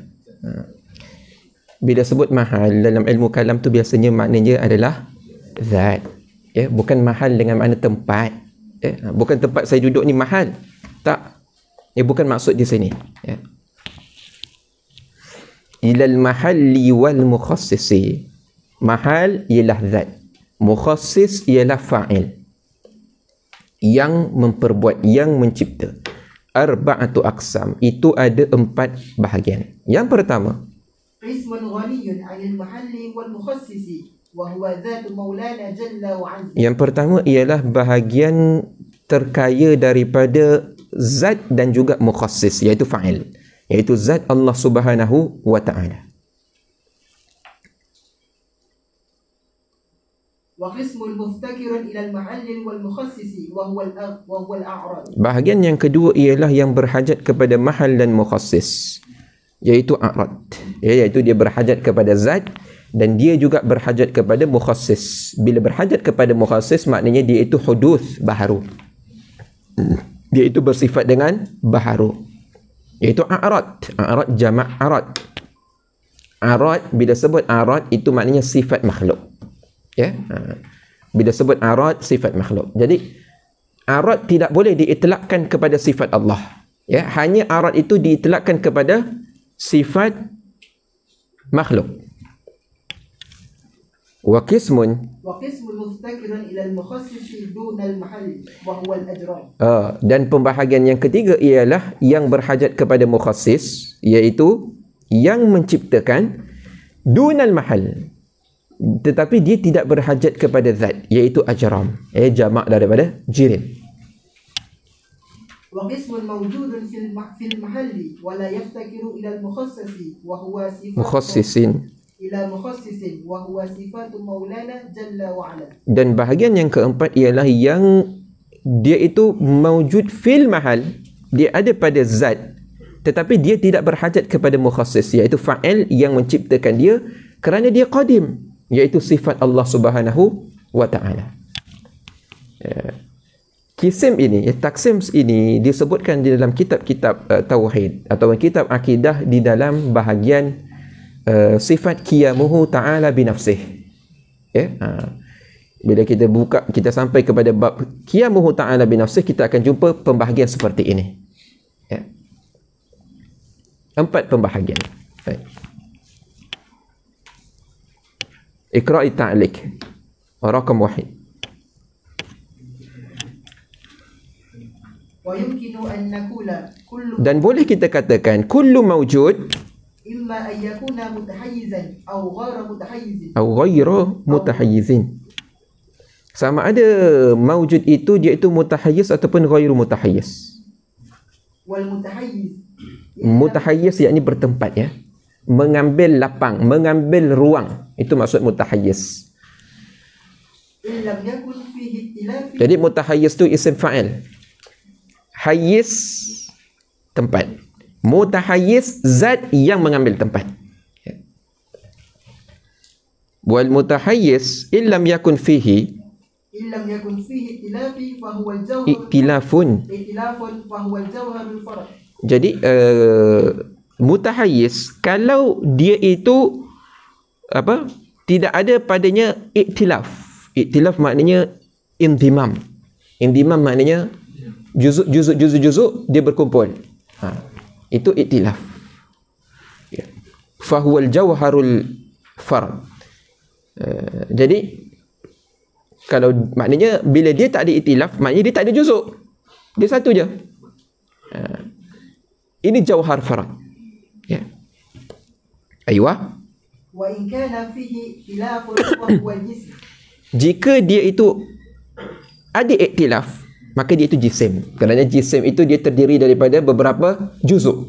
Bila sebut mahal dalam ilmu kalam tu biasanya maknanya adalah zat. Ya, bukan mahal dengan makna tempat. Ya, bukan tempat saya duduk ni mahal. Tak. Bukan maksud di sini. Ya. Ilal mahalli wal mukhassisi. Mahal ialah zat. Mukhassis ialah fa'il. Yang memperbuat, yang mencipta. Arba'atu aqsam. Itu ada 4 bahagian. Yang pertama, قسم غني عن المحل والمخصص وهو ذات مولانا جل وعز. Yang pertama ialah bahagian terkaya daripada zat dan juga mukhassis, iaitu fa'il, iaitu zat Allah Subhanahu wa ta'ala. وقسم مفتكر إلى المحل والمخصص وهو الأعراض. Bahagian yang kedua ialah yang berhajat kepada mahal dan mukhassis, iaitu a'rad, iaitu dia berhajat kepada zat dan dia juga berhajat kepada mukhassis. Bila berhajat kepada mukhassis maknanya dia itu huduth, baharu. Dia itu bersifat dengan baharu, iaitu a'rad. A'rad jamak arad. Arad, bila sebut arad itu maknanya sifat makhluk. Ya, bila sebut arad sifat makhluk. Jadi arad tidak boleh diitlakkan kepada sifat Allah. Ya, hanya arad itu diitlakkan kepada sifat makhluk. Wa qismun muftakirun ila al-mukhassis dun al-mahall wa huwa al-ajram. Dan pembahagian yang ketiga ialah yang berhajat kepada mukhassis, iaitu yang menciptakan dunal mahal, tetapi dia tidak berhajat kepada zat, iaitu ajram, jamak daripada jirim. وقسم موجود في المحل ولا يفتكر إلى المخصص وهو صفات مخصصين إلى مخصص وهو صفات مولانا جل وعلا. Dan bahagian yang keempat ialah yang dia itu mawjud fil mahal, dia ada pada zat tetapi dia tidak berhajat kepada mukhassis, iaitu fa'il yang menciptakan dia kerana dia qadim, iaitu sifat Allah Subhanahu wa ta'ala. Kisim ini, taksim ini disebutkan di dalam kitab-kitab tauhid atau kitab akidah di dalam bahagian sifat qiyamuhu ta'ala binafsih. Ya, bila kita buka, kita sampai kepada bab qiyamuhu ta'ala binafsih, kita akan jumpa pembahagian seperti ini. Ya. 4 pembahagian. Baik. Iqra'i ta'liq. Rakam 1. Dan boleh kita katakan kullu mawjud imma an yakuna mutahayyizan aw ghayra mutahayyizin aw ghayra mutahayyizin. Sama ada mawjud itu dia itu mutahayyiz ataupun ghairu mutahayyiz. Wal mutahayyiz, mutahayyiz yakni bertempat, ya, mengambil lapang, mengambil ruang, itu maksud mutahayyiz. Illam yakun fihi ikhtilaf. Jadi mutahayyiz tu isim fa'il. Hayyiz tempat, mutahayyiz zat yang mengambil tempat. Wal mutahayyiz illam yakun fihi ikhtilafi fa huwa al-jawhar ikhtilafun fa huwa al-jawhar al-farad. Jadi mutahayyiz kalau dia itu apa, tidak ada padanya ikhtilaf. Ikhtilaf maknanya indimam. Indimam maknanya juzuk dia berkumpul. Itu ikhtilaf. Ya. Fahuwal jawharul farad. Jadi kalau maknanya bila dia tak ada ikhtilaf, maknanya dia tak ada juzuk. Dia satu je. Ini jawhar farad. Ya. Aywa. Wa in kana fihi ikhtilafun fa huwa al-jism. Jika dia itu ada ikhtilaf, maka dia itu jisim. Kerana jisim itu dia terdiri daripada beberapa juzuk.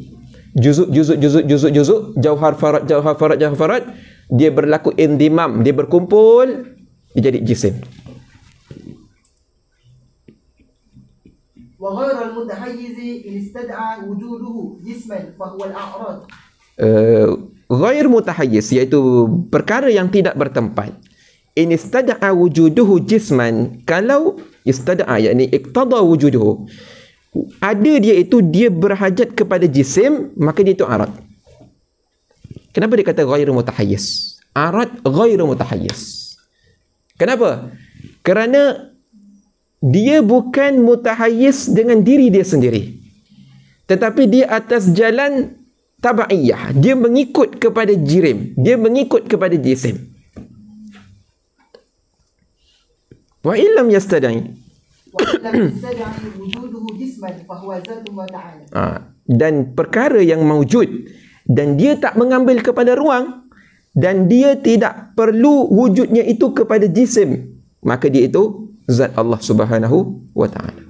juzuk, jauhar farat, dia berlaku indimam, dia berkumpul, dia jadi jisim. وغير المتحيز إن استدعى وجوده جسما فهو الأعراض. Ghair mutahayyiz, iaitu perkara yang tidak bertempat. In istada'a wujuduhu jisman, kalau istada'a yakni iqtada wujuduhu, ada dia itu, dia berhajat kepada jisim, maka dia itu arad. Kenapa dia kata ghair mutahayyiz? Arad ghair mutahayyiz. Kenapa? Kerana dia bukan mutahayyiz dengan diri dia sendiri, tetapi dia atas jalan tabaiyah, dia mengikut kepada jirim, dia mengikut kepada jisim. Wa illam yastad'i, dan perkara yang maujud dan dia tak mengambil kepada ruang dan dia tidak perlu wujudnya itu kepada jisim, maka dia itu zat Allah Subhanahu wa ta'ala.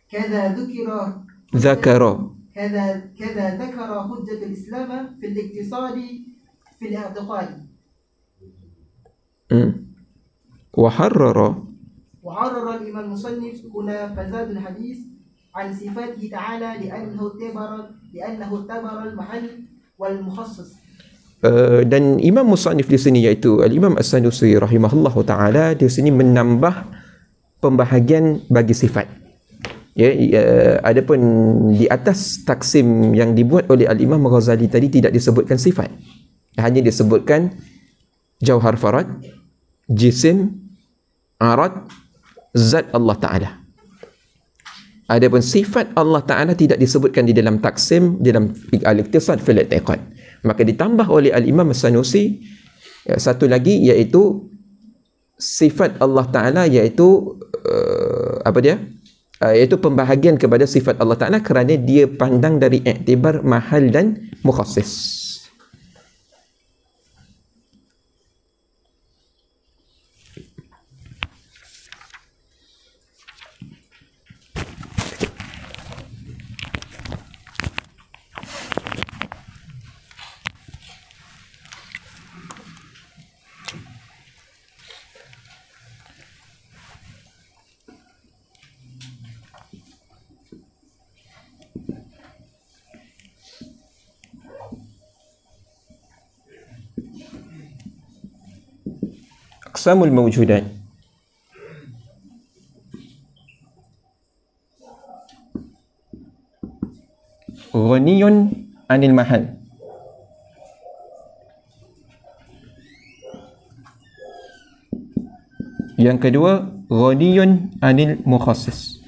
كذا ذكر حجة الإسلام في الاقتصاد في الاعتقاد. وحرر الإمام المصنف هنا فزاد الحديث عن صفاته تعالى لأنه اعتبر المحل والمخصص. Dan Imam Musannif di sini, iaitu Al-Imam As-Sanusi rahimahullahu ta'ala, di sini menambah pembahagian bagi sifat. Ya, adapun di atas taksim yang dibuat oleh Al-Imam Ghazali tadi tidak disebutkan sifat, hanya disebutkan jauhar farad, jisim, arad, zat Allah Ta'ala. Adapun sifat Allah Ta'ala tidak disebutkan di dalam taksim, di dalam al-iqtisad fil i'tiqad. Maka ditambah oleh Al-Imam As-Sanusi satu lagi, iaitu sifat Allah Ta'ala, iaitu iaitu pembahagian kepada sifat Allah Ta'ala kerana dia pandang dari iktibar mahal dan mukhassis. Aqsamul mawjudat. Ghaniyun anil mahal. Yang kedua, ghaniyun anil mukhassis.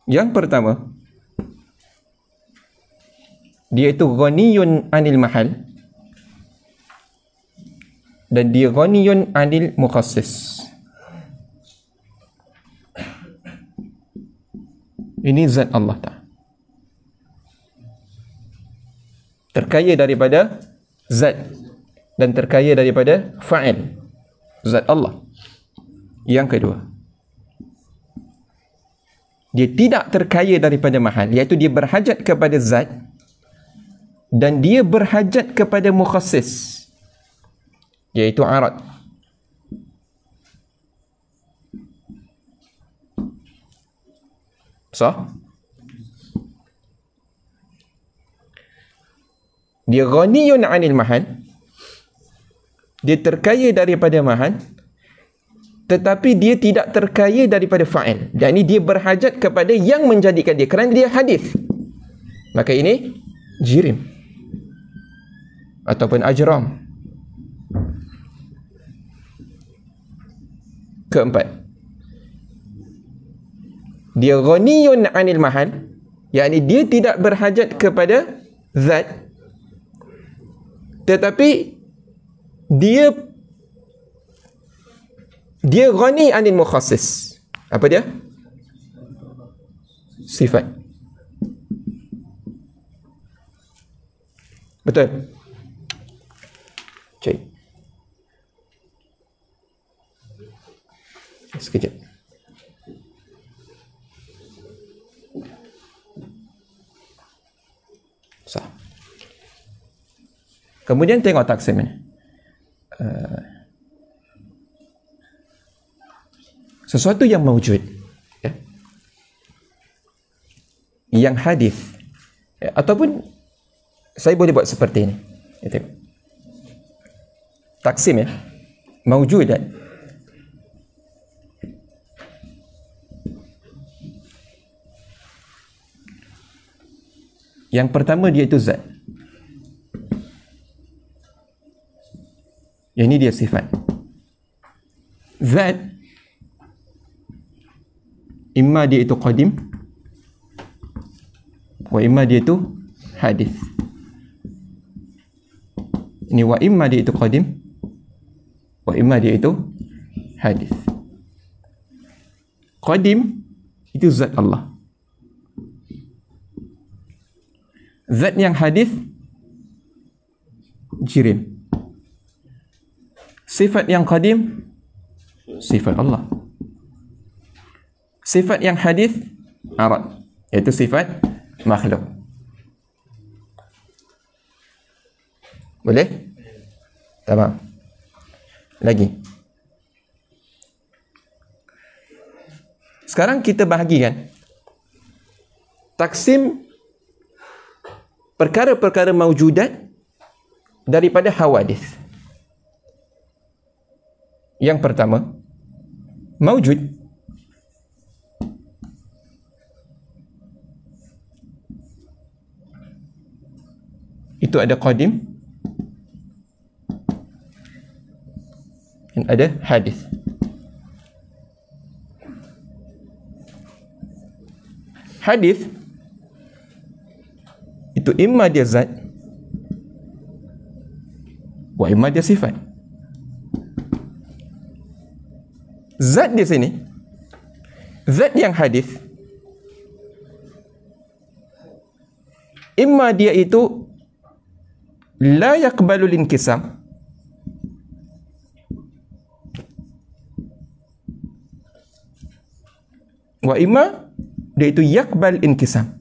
Yang pertama, dia itu ghaniyun anil mahal dan dia ghaniyun anil mukhassis. Ini zat Allah Ta'ala, terkaya daripada zat dan terkaya daripada fa'il, zat Allah. Yang kedua, dia tidak terkaya daripada mahal, iaitu dia berhajat kepada zat dan dia berhajat kepada mukhassis, iaitu arad. Sah? Dia ghaniyun anil mahal, dia terkaya daripada mahal, tetapi dia tidak terkaya daripada fa'il. Dan ini dia berhajat kepada yang menjadikan dia, kerana dia hadis. Maka ini jirim ataupun ajram. Keempat, dia ghaniyun anil mahal, yakni dia tidak berhajat kepada zat, tetapi dia ghani anil mukhassis. Apa dia? Sifat. Betul? Cik. Sekejap. Sah. Kemudian tengok taksim ni. Sesuatu yang mewujud, ya, yang hadis, ya, ataupun saya boleh buat seperti ini, ya, tengok taksim, ya, mewujudan. Yang pertama dia itu zat, yang ini dia sifat. Zat imma dia itu qadim, wa imma dia itu hadis. Ini wa imma dia itu qadim, wa imma dia itu hadis. Qadim itu zat Allah. Zat yang hadis jirim. Sifat yang qadim sifat Allah. Sifat yang hadis arad, iaitu sifat makhluk. Boleh? Tamam. Lagi. Sekarang kita bahagikan taksim perkara-perkara mawjudat daripada hawadis. Yang pertama, mawjud itu ada qadim dan ada hadis. Hadis itu imma dia zat wa imma dia sifat. Zat di sini, zat yang hadis, imma dia itu la yaqbalul inkisam, wa imma dia itu yaqbal inkisam.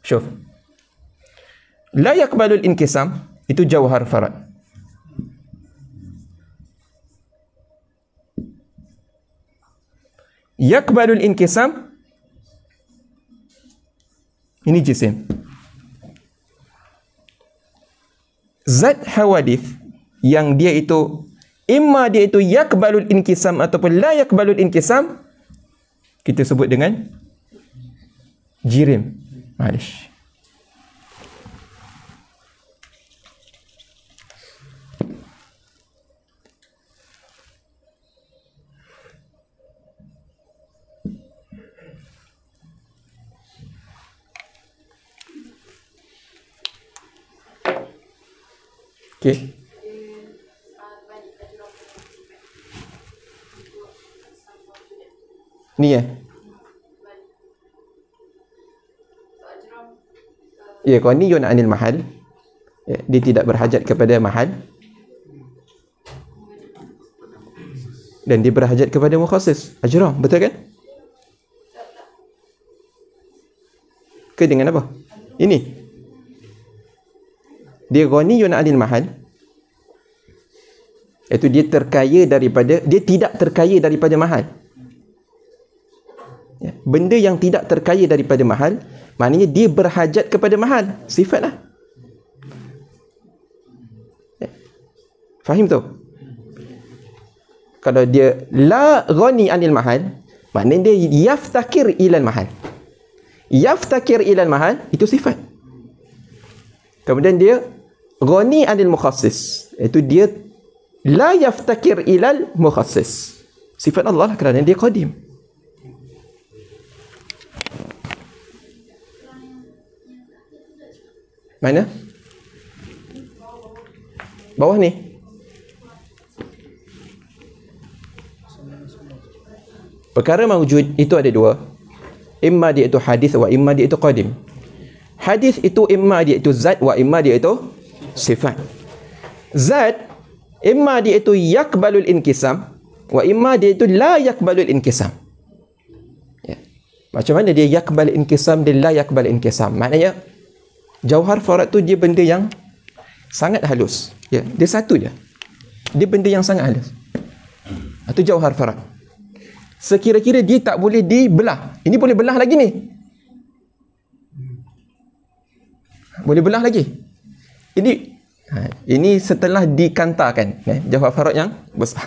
Syuf, la yaqbalul inkisam itu jauhar farad. Yaqbalul inkisam ini jisim. Zat hawadith yang dia itu imma dia itu yaqbalul inkisam ataupun la yaqbalul inkisam, kita sebut dengan jirim. Malish. Okey. Ni ya. Ya, kalau ni yun anil mahal, ya, dia tidak berhajat kepada mahal dan dia berhajat kepada mukhassis. Ajram, betul kan? Ke dengan apa? Ini. Dia ghaniyun 'anil mahal, iaitu dia terkaya daripada, dia tidak terkaya daripada mahal. Ya, benda yang tidak terkaya daripada mahal, maknanya dia berhajat kepada mahal. Sifatlah. Ya. Faham tu? Kalau dia la ghani 'anil mahal, maknanya dia yaftakir ilal mahal. Yaftakir ilal mahal itu sifat. Kemudian dia ghani 'anil mukhassis, iaitu dia la yaftakir ilal mukhassis. Sifat Allah lah kerana dia qadim. Mana? Bawah ni. Perkara mawjud itu ada dua. Imma dia itu hadis wa imma dia itu qadim. Hadis itu imma dia itu zat wa imma dia itu sifat. Zat imma dia itu yakbalul inkisam wa imma dia itu la yakbalul inkisam. Ya. Macam mana dia yakbal inkisam dan la yakbal inkisam? Maknanya jauhar farad tu dia benda yang sangat halus. Ya, dia satu je. Dia benda yang sangat halus. Itu jauhar farad. Sekira-kira dia tak boleh dibelah. Ini boleh belah lagi ni. Boleh belah lagi. Ini setelah dikantarkan, jauhar farad yang besar.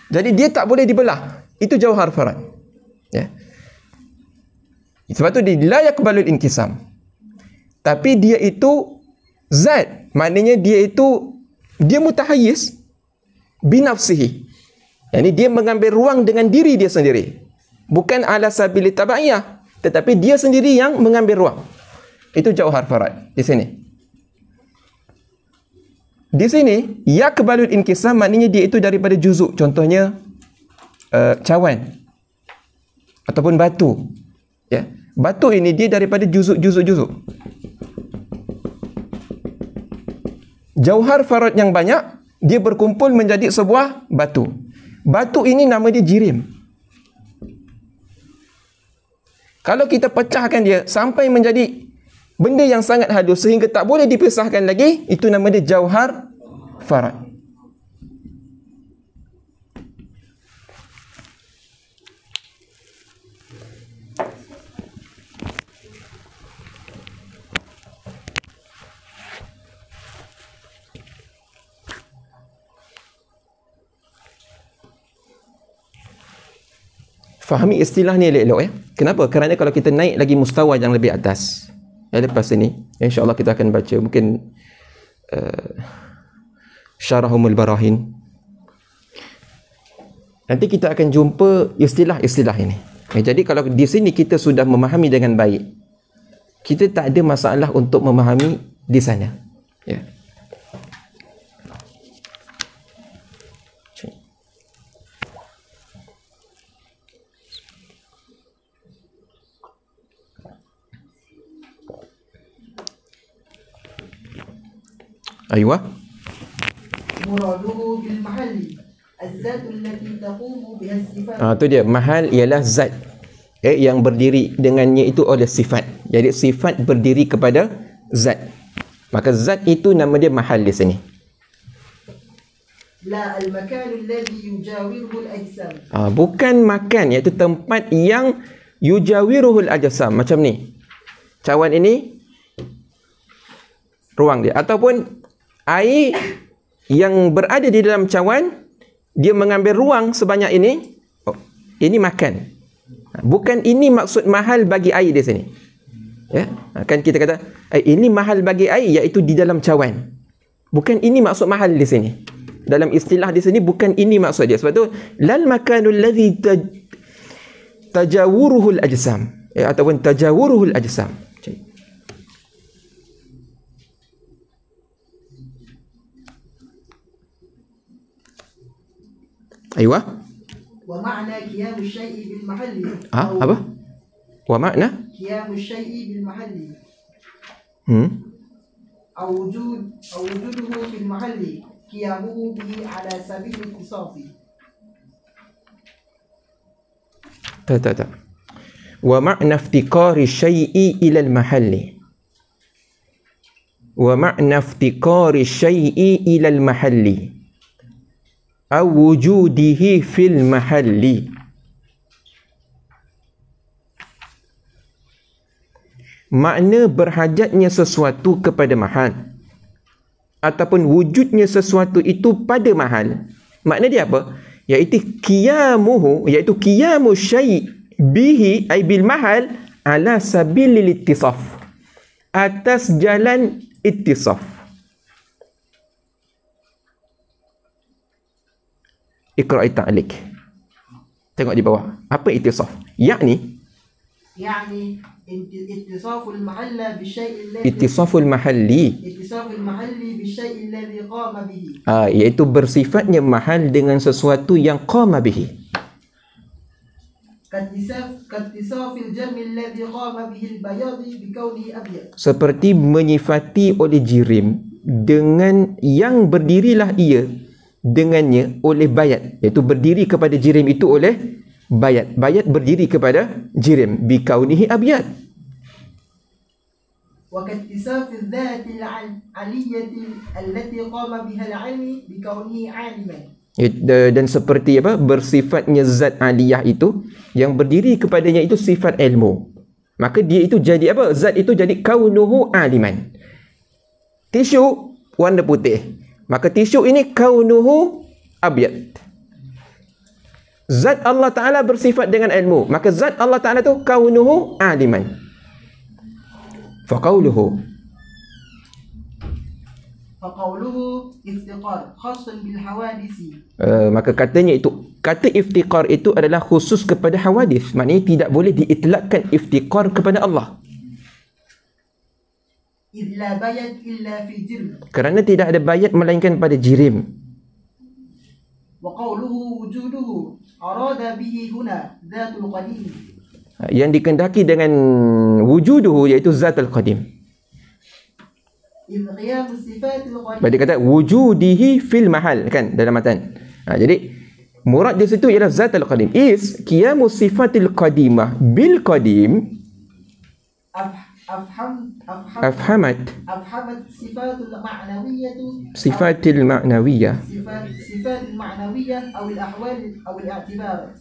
Jadi dia tak boleh dibelah. Itu jauhar farad. Ya. Sebab tu dia la yakbalul inkisam. Tapi dia itu zat. Maknanya dia mutahayyiz binafsihi. Yani dia mengambil ruang dengan diri dia sendiri. Bukan ala sabili tabaiyah, tetapi dia sendiri yang mengambil ruang. Itu jauhar farad di sini. Di sini yakbalul inkisam maknanya dia itu daripada juzuk. Contohnya cawan ataupun batu. Ya. Batu ini dia daripada juzuk-juzuk. Jauhar farad yang banyak dia berkumpul menjadi sebuah batu. Batu ini nama dia jirim. Kalau kita pecahkan dia sampai menjadi benda yang sangat halus sehingga tak boleh dipisahkan lagi, itu nama dia jauhar farad. Fahami istilah ni elok-elok ya. Kenapa? Kerana kalau kita naik lagi mustawa yang lebih atas, lepas ini insya-Allah kita akan baca mungkin Syarahumul Barahin. Nanti kita akan jumpa istilah-istilah ini. Jadi kalau di sini kita sudah memahami dengan baik, kita tak ada masalah untuk memahami di sana. Ya. Aywa. Muraduhu bil mahalli az-zat allati taqumu biha as-sifat. Tu dia, mahal ialah zat yang berdiri dengannya itu oleh sifat. Jadi sifat berdiri kepada zat. Maka zat itu nama dia mahal di sini. La al-makan alladhi yujawiruhu al-ajsam. Bukan makan, iaitu tempat yang yujawiruhu al-ajsam. Macam ni. Cawan ini ruang dia, ataupun air yang berada di dalam cawan dia mengambil ruang sebanyak ini. Ini makan. Bukan ini maksud mahal bagi air di sini. Ya, kan kita kata ini mahal bagi air iaitu di dalam cawan. Bukan ini maksud mahal di sini. Dalam istilah di sini bukan ini maksud dia. Sebab tu lal makanul ladzi tajawuruhul ajsam, ataupun tajawuruhul ajsam. Aywa. Wa ma'na qiyam asy-syai'i bil mahalli. Apa? Wa ma'na qiyam asy-syai'i bil mahalli. Aw wujuduhu fil mahalli qiyamuhu bihi ala sabil al-ittisaf. Tak. Wa ma'na iftiqari syai'i ila al-mahalli. Wa ma'na iftiqari syai'i ila al-mahalli aw wujudihi fil mahalli. Makna berhajatnya sesuatu kepada mahal ataupun wujudnya sesuatu itu pada mahal. Makna dia apa? Iaitu qiyamuhu, iaitu qiyamu syai' bihi ay bil mahal ala sabilil ittisaf, atas jalan ittisaf. Iqra'i ta'liq. Tengok di bawah. Apa ittisaf? Yakni ittisaful mahalla bisyai'il ladzi ittisaful mahalli. ittisaful mahalli bisyai'il ladzi qama bihi. Iaitu bersifatnya mahal dengan sesuatu yang qama bihi. كاتصاف الجرم الذي قام به البياض بكونه أبيض. Seperti menyifati oleh jirim dengan yang berdirilah ia dengannya oleh bayat, iaitu berdiri kepada jirim itu oleh bayat. Bayat berdiri kepada jirim bikaunihi abyad. وكاتصاف الذات العلية التي قام بها العلم بكونه عالما. Dan seperti apa, bersifatnya zat aliyah itu yang berdiri kepadanya itu sifat ilmu, maka dia itu jadi apa, zat itu jadi kaunuhu aliman. Tisu warna putih, maka tisu ini kaunuhu abyad. Zat Allah Ta'ala bersifat dengan ilmu, maka zat Allah Ta'ala tu kaunuhu aliman. فقوله افتقار خاص بالحوادث. Maka katanya itu, kata iftiqar itu adalah khusus kepada hawadis, maknanya tidak boleh diitlakkan iftiqar kepada Allah. إذ لا بيت إلا في جرم. Kerana tidak ada bayat melainkan pada jirim. وقوله وجوده أراد به هنا ذات القديم. Yang dikendaki dengan wujuduhu iaitu zat al-qadim. Dia kata wujudihi fil mahal, kan, dalam matan. Jadi murad di situ ialah zat al-qadim. Is qiyamu sifatil qadimah bil qadim afhamat sifatul ma'nawiyah sifatil ma'nawiyah atau al-ahwal atau al-i'tibarat.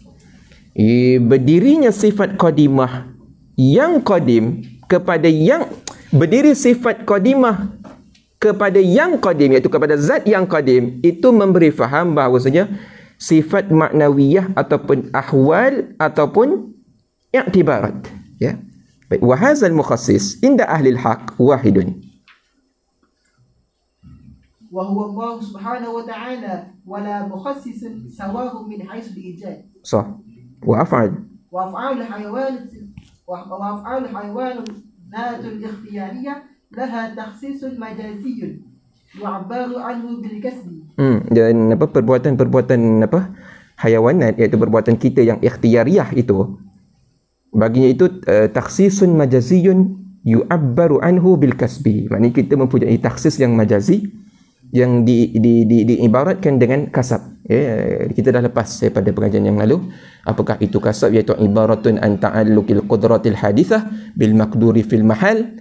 Berdirinya sifat qadimah yang qadim kepada yang berdiri sifat qadimah kepada yang qadim, iaitu kepada zat yang qadim, itu memberi faham bahawasanya sifat maknawiyah ataupun ahwal ataupun i'tibarat, ya. Baik, wa hadzal mukhassis inda ahli al-haq wahidun, wa huwa Allah subhanahu wa ta'ala wa la mukhassis sawahu min haitsu al-ijad. Sah. وأفعل الحيوانات الاختيارية لها تخصيص مجازي يعبر عنه بالكسب. Dan apa, perbuatan hayawanat, iaitu perbuatan kita yang ikhtiariyah itu, baginya itu takhsisun majaziyun yu'abbaru anhu bil kasbi. Maknanya kita mempunyai takhsis yang majazi yang diibaratkan dengan kasab. Kita dah lepas pada pengajian yang lalu apakah itu kasab, iaitu ibaratun an ta'alluqil qudratil hadithah bil maqduri fil mahal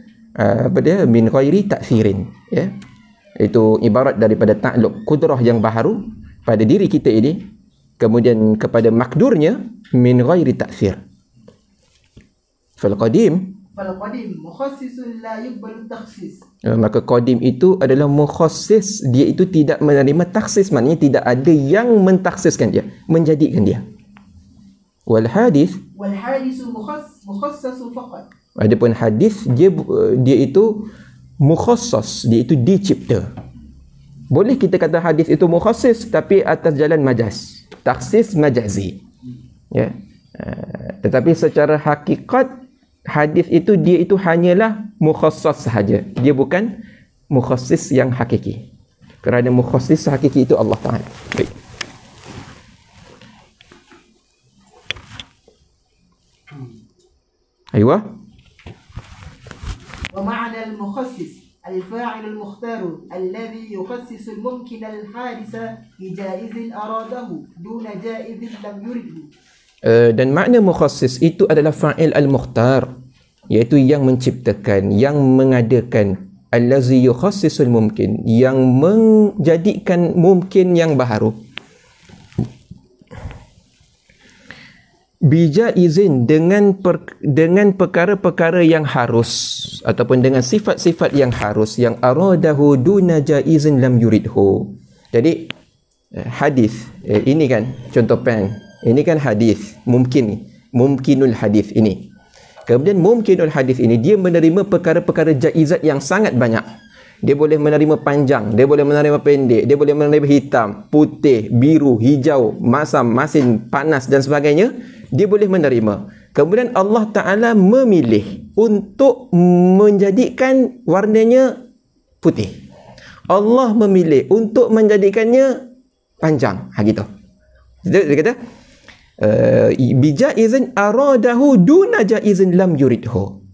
min ghairi ta'thirin, ya. Itu ibarat daripada ta'alluq kudrah yang baharu pada diri kita ini kemudian kepada makdurnya min ghairi ta'thir. Fal qadim mukhassis la yuqbalu takhsis. Maka qadim itu adalah mukhassis, dia itu tidak menerima takhsis, maknanya tidak ada yang mentakhsiskan dia, menjadikan dia. Wal hadis mukhassas faqat. Adapun hadis dia itu mukhassas, dia itu dicipta. Boleh kita kata hadis itu mukhassis tapi atas jalan majaz, takhsis majazi, ya. Tetapi secara hakikat hadis itu dia itu hanyalah mukhassas sahaja. Dia bukan mukhassis yang hakiki. Kerana mukhassis hakiki itu Allah Ta'ala. Baik. Aywa. Wa ma'na al-mukhassis al-fa'il al-mukhtar alladhi yukhassisu al-mumkin al-hadisa bi jaizin aradahu duna jaizin lam yuridhu. Dan makna mukhassis itu adalah fa'il al-mukhtar, iaitu yang menciptakan, yang mengadakan, allazi yukhassisul mumkin, yang menjadikan mungkin yang baharu, bija izin dengan perkara-perkara yang harus ataupun dengan sifat-sifat yang harus, yang aradahu duna jaizin lam yuridhu. Jadi hadis ini kan contoh pen. Ini kan hadis, mumkinul hadis ini. Kemudian mumkinul hadis ini dia menerima perkara-perkara jaizat yang sangat banyak. Dia boleh menerima panjang, dia boleh menerima pendek, dia boleh menerima hitam, putih, biru, hijau, masam, masin, panas dan sebagainya. Dia boleh menerima. Kemudian Allah Ta'ala memilih untuk menjadikan warnanya putih. Allah memilih untuk menjadikannya panjang. Gitu. Dia kata Bijaizin aradahu duna jaizin lam yuridhu.